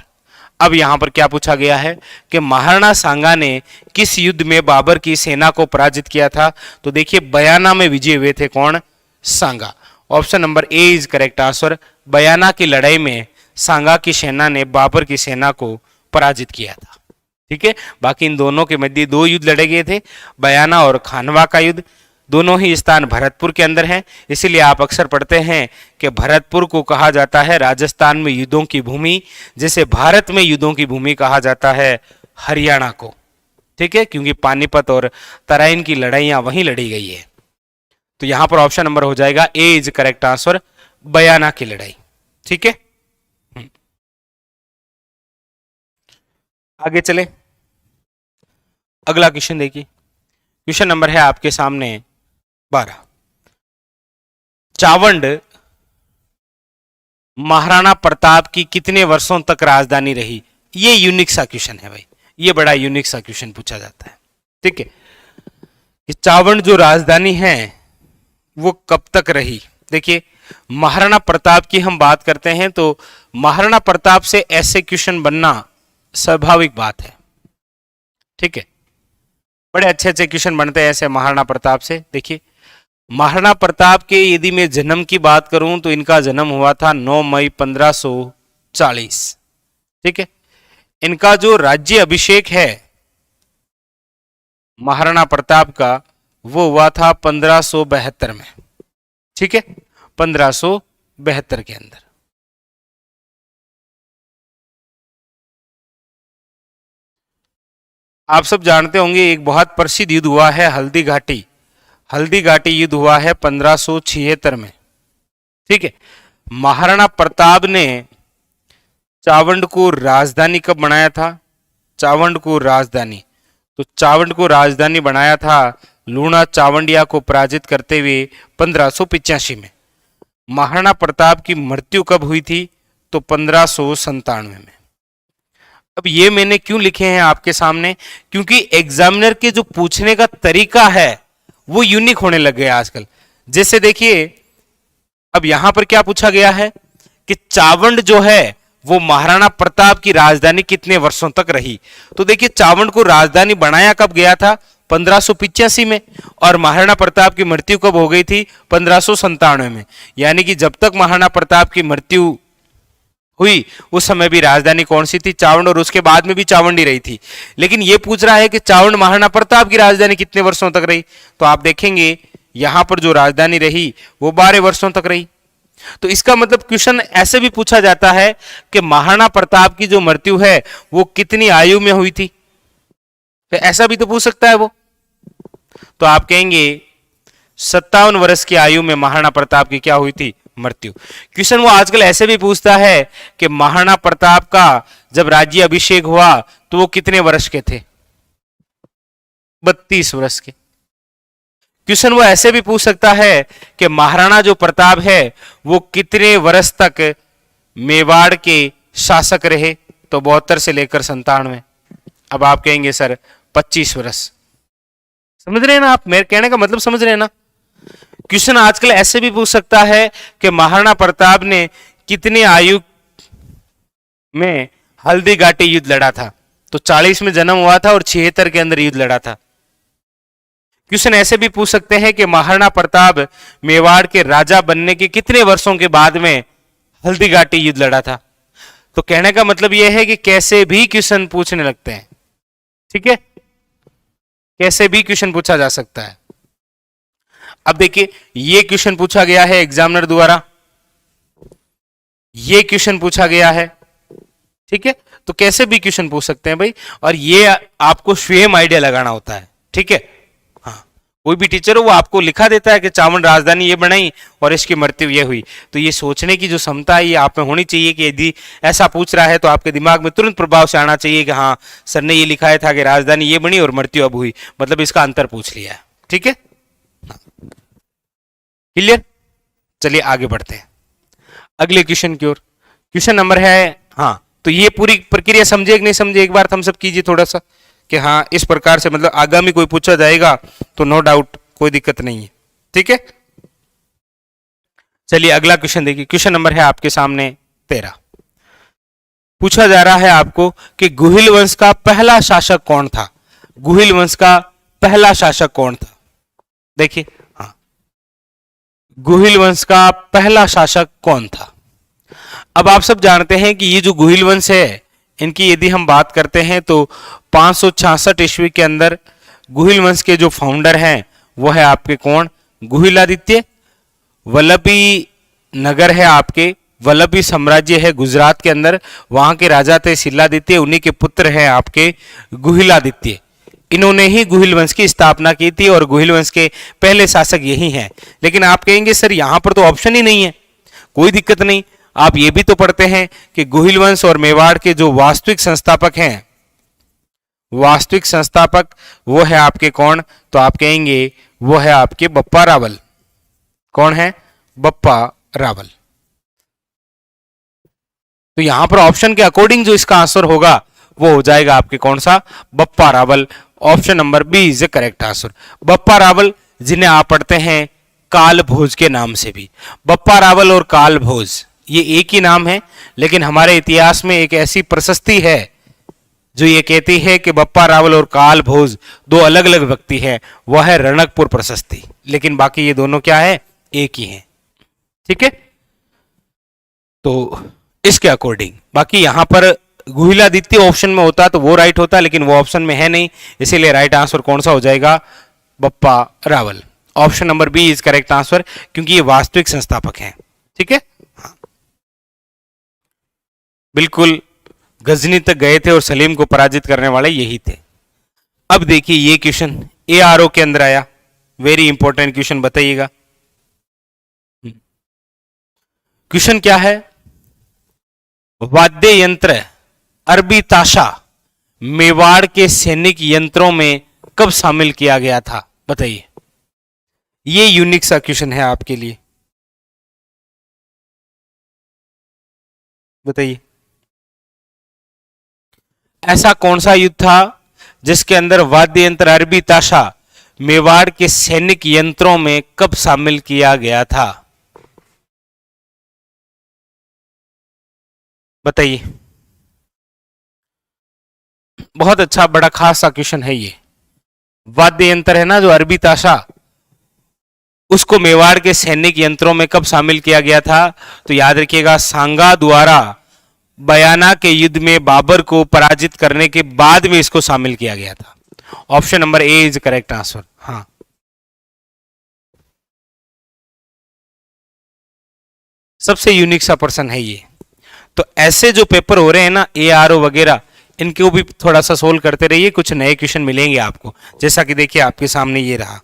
अब यहां पर क्या पूछा गया है कि महाराणा सांगा ने किस युद्ध में बाबर की सेना को पराजित किया था? तो देखिए, बयाना में विजय हुए थे कौन? Sanga. Option number A is correct answer. Bayana की लड़ाई में सांगा की सेना ने बाबर की सेना को पराजित किया था। ठीक है, बाकी इन दोनों के मध्य 2 युद्ध लड़े गए थे, बयाना और खानवा का युद्ध। दोनों ही स्थान भरतपुर के अंदर हैं, इसीलिए आप अक्सर पढ़ते हैं कि भरतपुर को कहा जाता है राजस्थान में युद्धों की भूमि, जैसे भारत में युद्धों की भूमि कहा जाता है हरियाणा को। ठीक है, क्योंकि पानीपत और तराइन की लड़ाइयां वहीं लड़ी गई है। तो यहां पर ऑप्शन नंबर हो जाएगा A is correct answer, Bayana की लड़ाई। ठीक है, आगे चले, अगला क्वेश्चन देखिए। क्वेश्चन नंबर है आपके सामने 12। चावंड महाराणा प्रताप की कितने वर्षों तक राजधानी रही? ये यूनिक सा क्वेश्चन है भाई, ये बड़ा यूनिक सा क्वेश्चन पूछा जाता है। ठीक है, कि चावंड जो राजधानी है वो कब तक रही? देखिए, महाराणा प्रताप की हम बात करते हैं तो महाराणा प्रताप से ऐसे क्वेश्चन बनना स्वाभाविक बात है। ठीक है, बड़े अच्छे अच्छे क्वेश्चन बनते हैं ऐसे महाराणा प्रताप से। देखिए, महाराणा प्रताप के यदि मैं जन्म की बात करूं तो इनका जन्म हुआ था 9 मई 1540। ठीक है, इनका जो राज्य अभिषेक है महाराणा प्रताप का वो हुआ था 1572 में। ठीक है, 1572 के अंदर। आप सब जानते होंगे एक बहुत प्रसिद्ध युद्ध हुआ है हल्दी घाटी। हल्दी घाटी युद्ध हुआ है 1576 में। ठीक है, महाराणा प्रताप ने चावंड को राजधानी कब बनाया था? चावंड को राजधानी, तो चावंड को राजधानी बनाया था लूणा चावंडिया को पराजित करते हुए 1585 में। महाराणा प्रताप की मृत्यु कब हुई थी? तो 1597 में। अब ये मैंने क्यों लिखे हैं आपके सामने? क्योंकि एग्जामिनर के जो पूछने का तरीका है वो यूनिक होने लग गया आजकल। जैसे देखिए, अब यहां पर क्या पूछा गया है कि चावंड जो है वो महाराणा प्रताप की राजधानी कितने वर्षों तक रही। तो देखिए, चावंड को राजधानी बनाया कब गया था? 1585 में, और महाराणा प्रताप की मृत्यु कब हो गई थी? 1597 में। यानी कि जब तक महाराणा प्रताप की मृत्यु हुई उस समय भी राजधानी कौन सी थी? चावंड, और उसके बाद में भी चावंड ही रही थी। लेकिन यह पूछ रहा है कि चावंड महाराणा प्रताप की राजधानी कितने वर्षों तक रही, तो आप देखेंगे यहां पर जो राजधानी रही वो 12 वर्षों तक रही। तो इसका मतलब क्वेश्चन ऐसे भी पूछा जाता है कि महाराणा प्रताप की जो मृत्यु है वो कितनी आयु में हुई थी, तो ऐसा भी तो पूछ सकता है वो। तो आप कहेंगे 57 वर्ष की आयु में महाराणा प्रताप की क्या हुई थी? मृत्यु। क्वेश्चन वो आजकल ऐसे भी पूछता है कि महाराणा प्रताप का जब राज्य अभिषेक हुआ तो वो कितने वर्ष के थे? 32 वर्ष के। क्वेश्चन वो ऐसे भी पूछ सकता है कि महाराणा जो प्रताप है वो कितने वर्ष तक मेवाड़ के शासक रहे? तो 72 से लेकर 97। अब आप कहेंगे सर 25 वर्ष। समझ रहे हैं ना आप? मेरे कहने का मतलब समझ रहे हैं ना? क्वेश्चन आजकल ऐसे भी पूछ सकता है कि महाराणा प्रताप ने कितने आयु में हल्दी घाटी युद्ध लड़ा था? तो 40 में जन्म हुआ था और 76 के अंदर युद्ध लड़ा था। क्वेश्चन ऐसे भी पूछ सकते हैं कि महाराणा प्रताप मेवाड़ के राजा बनने के कितने वर्षों के बाद में हल्दी घाटी युद्ध लड़ा था? तो कहने का मतलब यह है कि कैसे भी क्वेश्चन पूछने लगते हैं, ठीक है? कैसे भी क्वेश्चन पूछा जा सकता है। अब देखिए, ये क्वेश्चन पूछा गया है एग्जामिनर द्वारा, ये क्वेश्चन पूछा गया है, ठीक है? तो कैसे भी क्वेश्चन पूछ सकते हैं भाई, और ये आपको स्वयं आइडिया लगाना होता है, ठीक है? हाँ, कोई भी टीचर हो वो आपको लिखा देता है कि चावंड राजधानी ये बनाई और इसकी मृत्यु ये हुई। तो ये सोचने की जो क्षमता है ये आप में होनी चाहिए कि यदि ऐसा पूछ रहा है तो आपके दिमाग में तुरंत प्रभाव से आना चाहिए कि हाँ सर ने ये लिखाया था कि राजधानी ये बनी और मृत्यु अब हुई, मतलब इसका अंतर पूछ लिया है, ठीक है? क्लियर? चलिए आगे बढ़ते हैं अगले क्वेश्चन की ओर। क्वेश्चन नंबर है, हाँ तो ये पूरी प्रक्रिया समझे कि नहीं समझे, एक बार थम्स अप कीजिए थोड़ा सा कि हाँ इस प्रकार से, मतलब आगामी कोई पूछा जाएगा तो नो डाउट कोई दिक्कत नहीं है, ठीक है? चलिए अगला क्वेश्चन देखिए। क्वेश्चन नंबर है आपके सामने 13। पूछा जा रहा है आपको कि गुहिल वंश का पहला शासक कौन था? गुहिल वंश का पहला शासक कौन था? देखिए, गुहिल वंश का पहला शासक कौन था? अब आप सब जानते हैं कि ये जो गुहिल वंश है इनकी यदि हम बात करते हैं तो 566 ईस्वी के अंदर गुहिल वंश के जो फाउंडर हैं वो है आपके कौन? गुहिलादित्य। वल्लभी नगर है आपके, वल्लभी साम्राज्य है गुजरात के अंदर, वहां के राजा थे शिलादित्य, उन्हीं के पुत्र हैं आपके गुहिलादित्य। इन्होंने ही गुहिल वंश की स्थापना की थी और गुहिल वंश के पहले शासक यही हैं। लेकिन आप कहेंगे सर यहां पर तो ऑप्शन ही नहीं है। कोई दिक्कत नहीं, आप ये भी तो पढ़ते हैं कि गुहिल वंश और मेवाड़ के जो वास्तविक संस्थापक हैं, वास्तविक संस्थापक वो है आपके कौन? तो आप कहेंगे वो है आपके बप्पा रावल। कौन है? बप्पा रावल। तो यहां पर ऑप्शन के अकॉर्डिंग जो इसका आंसर होगा वो हो जाएगा आपके कौन सा? Bappa Rawal. Option number B is the correct answer. Bappa Rawal, जिन्हें आप पढ़ते हैं काल भोज के नाम से भी। बप्पा रावल और काल भोज ये एक ही नाम है, लेकिन हमारे इतिहास में एक ऐसी प्रशस्ति है जो ये कहती है कि बप्पा रावल और काल भोज दो अलग अलग व्यक्ति हैं, वह है रणकपुर प्रशस्ति। लेकिन बाकी ये दोनों क्या है? एक ही है, ठीक है? तो इसके अकॉर्डिंग बाकी यहां पर गुहिलादित्य ऑप्शन में होता तो वो राइट होता, लेकिन वो ऑप्शन में है नहीं, इसीलिए राइट आंसर कौन सा हो जाएगा? Bappa Rawal. Option number B is correct answer, क्योंकि ये वास्तविक संस्थापक हैं, ठीक है? हाँ। बिल्कुल गजनी तक गए थे और सलीम को पराजित करने वाले यही थे। अब देखिए ये क्वेश्चन ARO के अंदर आया, वेरी इंपॉर्टेंट क्वेश्चन, बताइएगा। क्वेश्चन क्या है? वाद्य यंत्र अरबी ताशा मेवाड़ के सैनिक यंत्रों में कब शामिल किया गया था? बताइए। ये यूनिक सा क्वेश्चन है आपके लिए, बताइए। ऐसा कौन सा युद्ध था जिसके अंदर वाद्य यंत्र अरबी ताशा मेवाड़ के सैनिक यंत्रों में कब शामिल किया गया था? बताइए। बहुत अच्छा, बड़ा खास सा क्वेश्चन है ये। वाद्य यंत्र है ना जो अरबी ताशा, उसको मेवाड़ के सैनिक यंत्रों में कब शामिल किया गया था? तो याद रखिएगा, सांगा द्वारा बयाना के युद्ध में बाबर को पराजित करने के बाद में इसको शामिल किया गया था। Option number A is correct answer. हाँ, सबसे यूनिक सा पर्सन है ये। तो ऐसे जो पेपर हो रहे हैं ना, ARO वगैरह, इनको भी थोड़ा सा सोल्व करते रहिए, कुछ नए क्वेश्चन मिलेंगे आपको। जैसा कि देखिए आपके सामने ये रहा,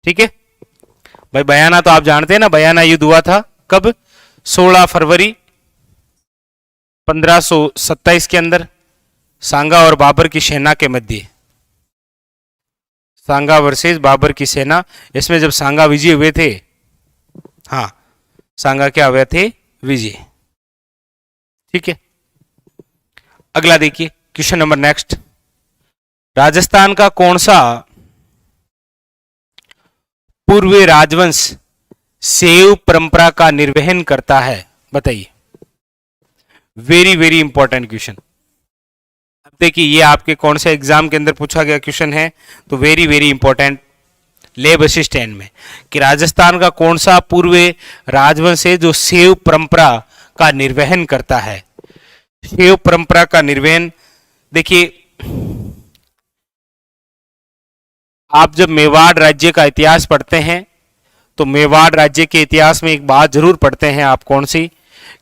ठीक है भाई। बयाना तो आप जानते हैं ना, बयाना युद्ध हुआ था कब? 16 फरवरी 1527 के अंदर, सांगा और बाबर की सेना के मध्य। सांगा वर्सेस बाबर की सेना। इसमें जब सांगा विजय हुए थे, हाँ, सांगा क्या हुए थे? विजय। ठीक है, अगला देखिए क्वेश्चन नंबर नेक्स्ट। राजस्थान का कौन सा पूर्व राजवंश सेव परंपरा का निर्वहन करता है? बताइए। Very very important question. अब देखिए, ये आपके कौन से एग्जाम के अंदर पूछा गया क्वेश्चन है, तो वेरी वेरी इंपॉर्टेंट लेब असिस्टेंट में, कि राजस्थान का कौन सा पूर्व राजवंश है जो सेव परंपरा का निर्वहन करता है? सेव परंपरा का निर्वहन, देखिए आप जब मेवाड़ राज्य का इतिहास पढ़ते हैं तो मेवाड़ राज्य के इतिहास में एक बात जरूर पढ़ते हैं आप, कौन सी?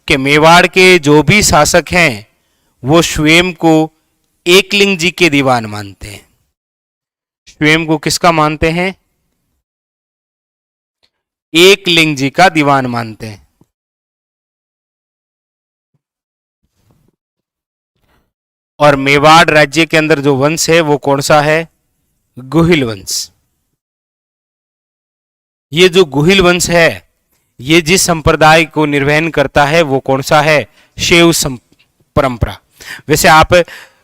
कि मेवाड़ के जो भी शासक हैं वो स्वयं को एकलिंग जी के दीवान मानते हैं। स्वयं को किसका मानते हैं? एकलिंग जी का दीवान मानते हैं। और मेवाड़ राज्य के अंदर जो वंश है वो कौन सा है? गुहिल वंश। ये जो गुहिल वंश है, ये जिस संप्रदाय को निर्वहन करता है वो कौन सा है? शैव परंपरा। वैसे आप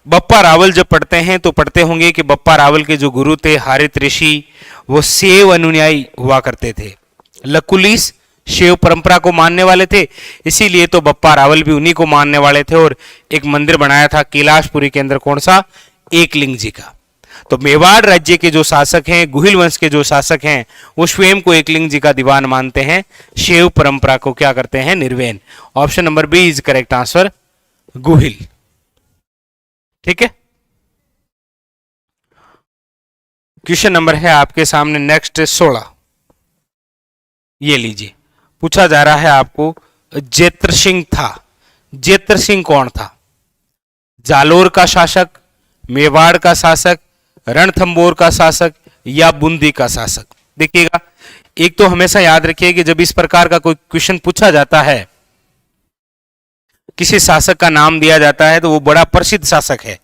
बप्पा रावल जब पढ़ते हैं तो पढ़ते होंगे कि बप्पा रावल के जो गुरु थे हारित ऋषि, वो शैव अनुयायी हुआ करते थे। लकुलिस शैव परंपरा को मानने वाले थे, इसीलिए तो बप्पा रावल भी उन्हीं को मानने वाले थे और एक मंदिर बनाया था कैलाशपुरी के अंदर, कौन सा? एकलिंग जी का। तो मेवाड़ राज्य के जो शासक हैं, गुहिल वंश के जो शासक हैं, वो स्वयं को एकलिंग जी का दीवान मानते हैं, शैव परंपरा को क्या करते हैं? निर्वहन। Option number B is correct answer, Guhil. ठीक है, क्वेश्चन नंबर है आपके सामने नेक्स्ट 16। ये लीजिए, पूछा जा रहा है आपको, जेत्र सिंह था। जेत्र सिंह कौन था? जालोर का शासक, मेवाड़ का शासक, रणथंबोर का शासक या बूंदी का शासक? देखिएगा, एक तो हमेशा याद रखिए कि जब इस प्रकार का कोई क्वेश्चन पूछा जाता है, किसी शासक का नाम दिया जाता है, तो वो बड़ा प्रसिद्ध शासक है।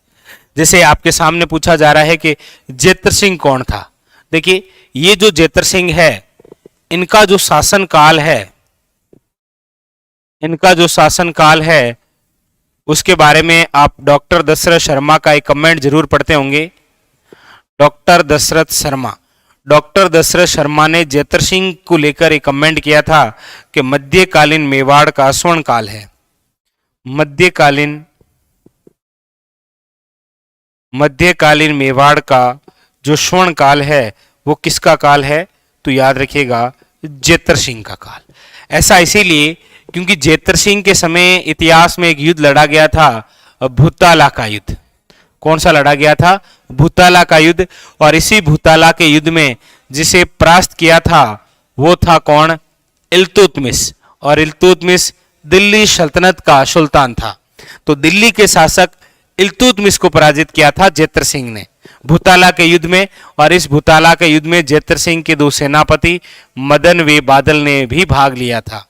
जैसे आपके सामने पूछा जा रहा है कि जेत्र सिंह कौन था। देखिए, ये जो जेत्र सिंह है, इनका जो शासन काल है, उसके बारे में आप डॉक्टर दशरथ शर्मा का एक कमेंट जरूर पढ़ते होंगे। डॉक्टर दशरथ शर्मा ने जेत्र सिंह को लेकर एक कमेंट किया था कि मध्यकालीन मेवाड़ का स्वर्ण काल है। मध्यकालीन मेवाड़ का जो स्वर्ण काल है वो किसका काल है? तो याद रखिएगा, जेत्र सिंह का काल। ऐसा इसीलिए क्योंकि जेत्र सिंह के समय इतिहास में एक युद्ध लड़ा गया था, भूताला का युद्ध। कौन सा लड़ा गया था? भूताला का युद्ध। और इसी भूताला के युद्ध में जिसे परास्त किया था वो था कौन? इल्तुतमिश। और इल्तुतमिश दिल्ली सल्तनत का सुल्तान था। तो दिल्ली के शासक इल्तुतमिश को पराजित किया था जेत्र सिंह ने भूताला के युद्ध में। और इस भूताला के युद्ध में जेत्र सिंह के दो सेनापति मदन व बादल ने भी भाग लिया था।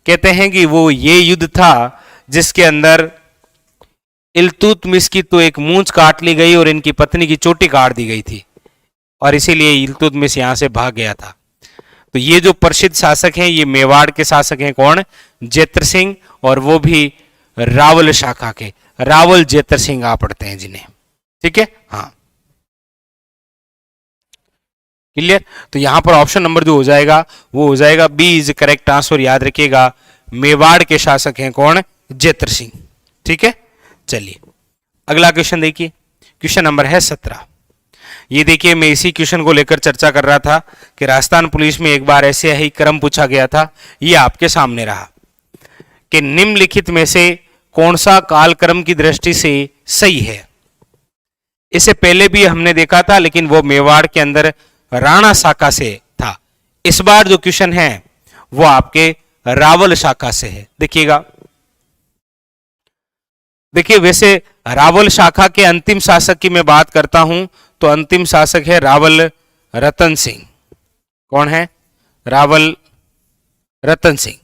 कहते हैं कि वो ये युद्ध था जिसके अंदर इल्तुतमिश की तो एक मूंछ काट ली गई और इनकी पत्नी की चोटी काट दी गई थी, और इसीलिए इल्तुतमिश यहां से भाग गया था। तो ये जो प्रसिद्ध शासक हैं ये मेवाड़ के शासक हैं, कौन? जेत्र सिंह, और वो भी रावल शाखा के, रावल जेत्र सिंह आप पढ़ते हैं जिन्हें, ठीक है। हाँ, क्लियर। तो यहां पर ऑप्शन नंबर जो हो जाएगा वो हो जाएगा बी इज करेक्ट आंसर। याद रखिएगा, मेवाड़ के शासक हैं कौन? जेत्र सिंह, ठीक है। चलिए अगला क्वेश्चन देखिए, क्वेश्चन नंबर है 17। ये देखिए, मैं इसी क्वेश्चन को लेकर चर्चा कर रहा था कि राजस्थान पुलिस में एक बार ऐसे ही क्रम पूछा गया था। ये आपके सामने रहा कि निम्नलिखित में से कौन सा कालक्रम की दृष्टि से सही है। इससे पहले भी हमने देखा था, लेकिन वो मेवाड़ के अंदर राणा शाखा से था। इस बार जो क्वेश्चन है वो आपके रावल शाखा से है। देखिएगा, देखिए वैसे रावल शाखा के अंतिम शासक की मैं बात करता हूं तो अंतिम शासक है रावल रतन सिंह। कौन है? रावल रतन सिंह।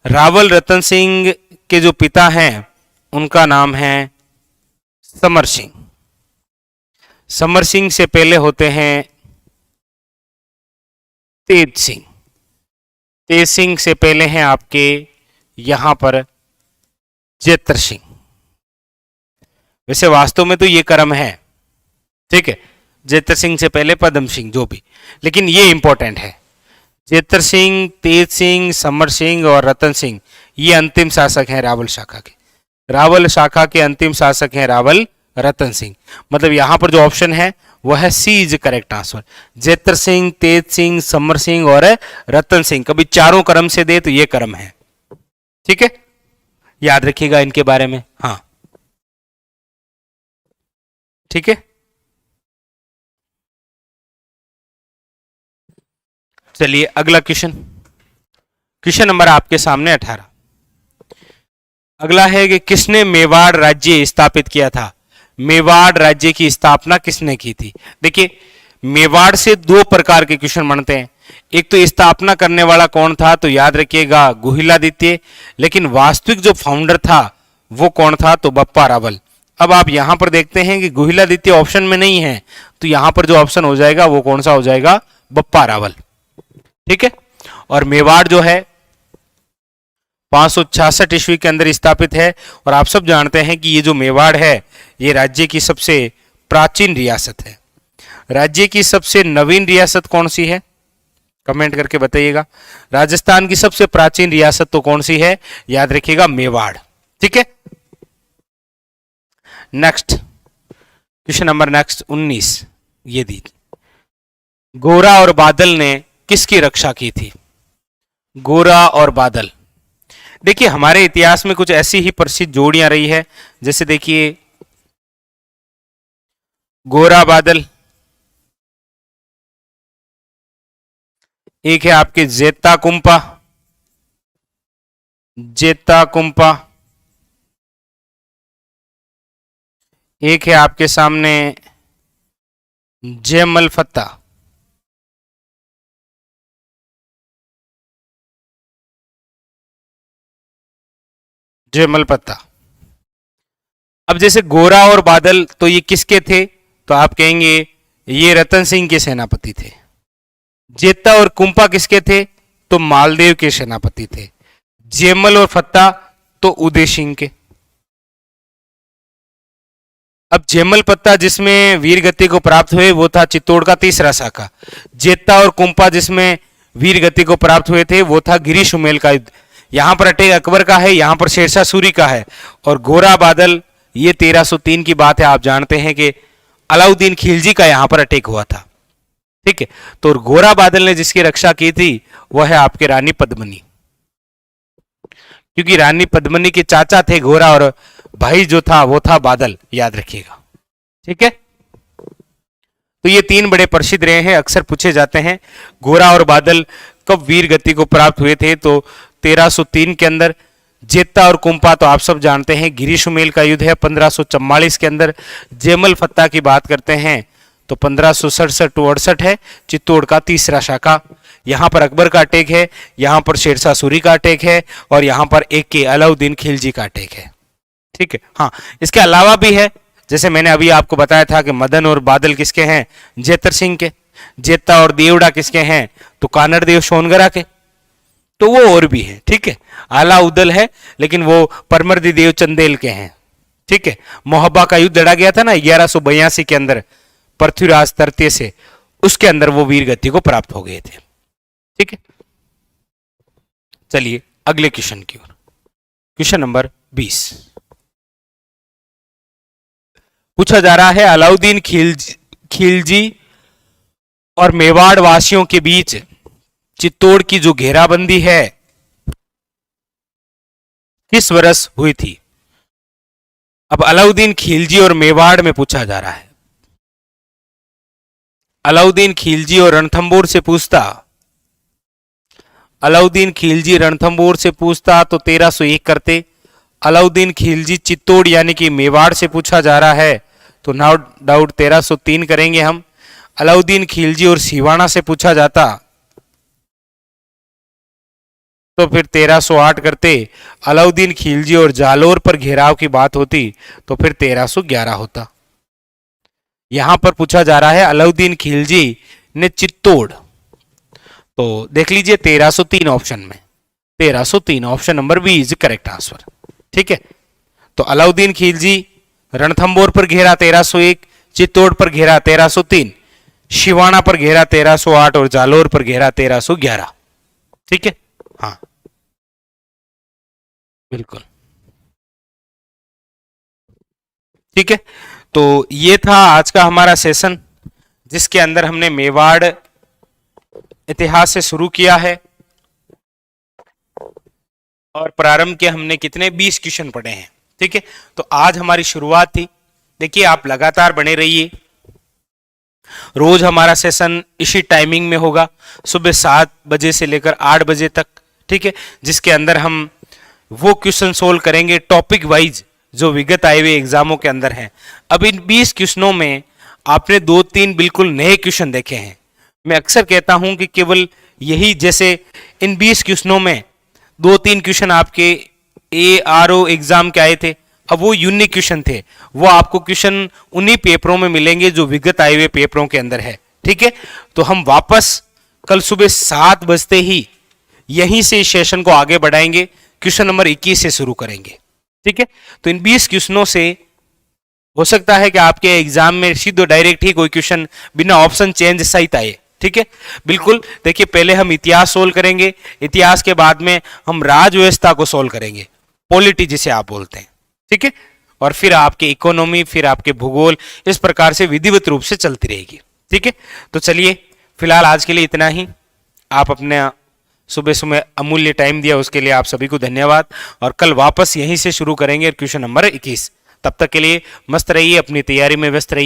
रावल रतन सिंह के जो पिता हैं उनका नाम है समर सिंह। समर सिंह से पहले होते हैं तेज सिंह। तेज सिंह से पहले हैं आपके यहां पर जेत्र सिंह। वैसे वास्तव में तो ये क्रम है, ठीक है। जेत्र सिंह से पहले पद्म सिंह, जो भी, लेकिन ये इंपॉर्टेंट है। जेत्र सिंह, तेज सिंह, समर सिंह और रतन सिंह ये अंतिम शासक हैं रावल शाखा के। रावल शाखा के अंतिम शासक हैं रावल रतन सिंह। मतलब यहां पर जो ऑप्शन है वह है C is correct answer. Jetra Singh, Tej Singh, Samar Singh और रतन सिंह, कभी चारों क्रम से दे तो ये क्रम है, ठीक है। याद रखिएगा इनके बारे में। हाँ, ठीक है। चलिए अगला क्वेश्चन, क्वेश्चन नंबर आपके सामने 18। अगला है कि किसने मेवाड़ राज्य स्थापित किया था। मेवाड़ राज्य की स्थापना किसने की थी। देखिए, मेवाड़ से दो प्रकार के क्वेश्चन बनते हैं। एक तो स्थापना करने वाला कौन था, तो याद रखिएगा गुहिलादित्य, लेकिन वास्तविक जो फाउंडर था वो कौन था, तो बप्पा रावल। अब आप यहां पर देखते हैं कि गुहिलादित्य ऑप्शन में नहीं है, तो यहां पर जो ऑप्शन हो जाएगा वो कौन सा हो जाएगा, बप्पा रावल, ठीक है। और मेवाड़ जो है 566 ईस्वी के अंदर स्थापित है, और आप सब जानते हैं कि ये जो मेवाड़ है ये राज्य की सबसे प्राचीन रियासत है। राज्य की सबसे नवीन रियासत कौन सी है, कमेंट करके बताइएगा। राजस्थान की सबसे प्राचीन रियासत तो कौन सी है, याद रखिएगा मेवाड़, ठीक है। नेक्स्ट क्वेश्चन नंबर 19 ये दी, गोरा और बादल ने किसकी रक्षा की थी। गोरा और बादल, देखिए हमारे इतिहास में कुछ ऐसी ही प्रसिद्ध जोड़ियां रही है, जैसे देखिए गोरा बादल, एक है आपके जेता कुंपा, जेता कुंपा, एक है आपके सामने जयमल फत्ता, जयमल पत्ता। अब जैसे गोरा और बादल तो ये किसके थे, तो आप कहेंगे ये रतन सिंह के सेनापति थे। जेता और कुंपा किसके थे, तो मालदेव के सेनापति थे। जयमल और फत्ता तो उदय सिंह के। अब जयमल पत्ता जिसमें वीर गति को प्राप्त हुए वो था चित्तौड़ का तीसरा शाखा। जेता और कुंपा जिसमें वीर गति को प्राप्त हुए थे वो था गिरी सुमेल का युद्ध। यहां पर अटैक अकबर का है, यहां पर शेरशाह सूरी का है। और गोरा बादल ये 1303 की बात है। आप जानते हैं कि अलाउद्दीन खिलजी का यहां पर अटैक हुआ था, ठीक है। तो गोरा बादल ने जिसकी रक्षा की थी वह है आपके रानी पद्मनी, क्योंकि रानी पद्मनी के चाचा थे गोरा और भाई जो था वो था बादल, याद रखिएगा, ठीक है। तो ये तीन बड़े प्रसिद्ध रहे हैं, अक्सर पूछे जाते हैं। गोरा और बादल कब वीर गति को प्राप्त हुए थे, तो 1303 के अंदर। जेता और कुंपा तो आप सब जानते हैं गिरी सुमेल का युद्ध है 1544 के अंदर। जयमल फत्ता की बात करते हैं तो 1567 टू 68 है चित्तौड़ का तीसरा शाखा। यहां पर अकबर का अटैक है, यहां पर शेरशाह सूरी का अटैक है, और यहां पर एक के अलाउद्दीन खिलजी का अटैक है। ठीक है, हाँ इसके अलावा भी है, जैसे मैंने अभी आपको बताया था कि मदन और बादल किसके हैं, जेतर सिंह के। जेता और देवड़ा किसके हैं, तो कानड़ देव सोनगरा के। तो वो और भी है, ठीक है। आला उदल है, लेकिन वो परमर्दी देव चंदेल के हैं। ठीक है, मोहब्बा का युद्ध लड़ा गया था ना 1182 के अंदर पृथ्वीराज तृतीय से, उसके अंदर वो वीर गति को प्राप्त हो गए थे। ठीक है, चलिए अगले क्वेश्चन की ओर। क्वेश्चन नंबर 20 पूछा जा रहा है, अलाउद्दीन खिलजी और मेवाड़ वासियों के बीच चित्तौड़ की जो घेराबंदी है किस वर्ष हुई थी। अब अलाउद्दीन खिलजी और मेवाड़ में पूछा जा रहा है। अलाउद्दीन खिलजी और रणथंबोर से पूछता, अलाउद्दीन खिलजी रणथंबोर से पूछता तो 1301 करते। अलाउद्दीन खिलजी चित्तौड़ यानी कि मेवाड़ से पूछा जा रहा है तो नो डाउट 1303 करेंगे हम। अलाउद्दीन खिलजी और सिवाना से पूछा जाता तो फिर 1308 करते। अलाउद्दीन खिलजी और जालोर पर घेराव की बात होती तो फिर 1311 होता। यहां पर पूछा जा रहा है अलाउद्दीन खिलजी ने चित्तौड़, तो देख लीजिए 1303 ऑप्शन में, 1303 option number B is correct answer. ठीक है, तो अलाउद्दीन खिलजी रणथंबोर पर घेरा 1301, चित्तौड़ पर घेरा 1303, शिवाना पर घेरा 1308 और जालोर पर घेरा 1311। ठीक है, हाँ बिल्कुल ठीक है। तो ये था आज का हमारा सेशन, जिसके अंदर हमने मेवाड़ इतिहास से शुरू किया है और प्रारंभ के हमने कितने 20 क्वेश्चन पढ़े हैं। ठीक है, तो आज हमारी शुरुआत थी। देखिए आप लगातार बने रहिए, रोज हमारा सेशन इसी टाइमिंग में होगा, सुबह 7 बजे से लेकर 8 बजे तक। ठीक है, जिसके अंदर हम वो क्वेश्चन सोल्व करेंगे टॉपिक वाइज जो विगत आए हुए एग्जामों के अंदर हैं। अब इन 20 क्वेश्चनों में आपने 2-3 बिल्कुल नए क्वेश्चन देखे हैं। मैं अक्सर कहता हूं कि केवल यही, जैसे इन 20 क्वेश्चनों में 2-3 क्वेश्चन आपके ARO एग्जाम के आए थे, अब वो यूनिक क्वेश्चन थे, वो आपको क्वेश्चन उन्हीं पेपरों में मिलेंगे जो विगत आए हुए पेपरों के अंदर है। ठीक है, तो हम वापस कल सुबह 7 बजते ही यहीं से इस सेशन को आगे बढ़ाएंगे, क्वेश्चन नंबर 21 से शुरू करेंगे। ठीक है, तो इन 20 क्वेश्चनों से हो सकता है कि आपके एग्जाम में सीधे डायरेक्ट ही कोई क्वेश्चन बिना ऑप्शन चेंज सहित आए। ठीक है, बिल्कुल। देखिए पहले हम इतिहास सोल्व करेंगे, इतिहास के बाद में हम राज व्यवस्था को सोल्व करेंगे, पॉलिटी जिसे आप बोलते हैं। ठीक है, और फिर आपके इकोनॉमी, फिर आपके भूगोल, इस प्रकार से विधिवत रूप से चलती रहेगी। ठीक है, तो चलिए फिलहाल आज के लिए इतना ही। आप अपने सुबह सुबह अमूल्य टाइम दिया उसके लिए आप सभी को धन्यवाद, और कल वापस यहीं से शुरू करेंगे क्वेश्चन नंबर 21। तब तक के लिए मस्त रहिए, अपनी तैयारी में व्यस्त रहिए।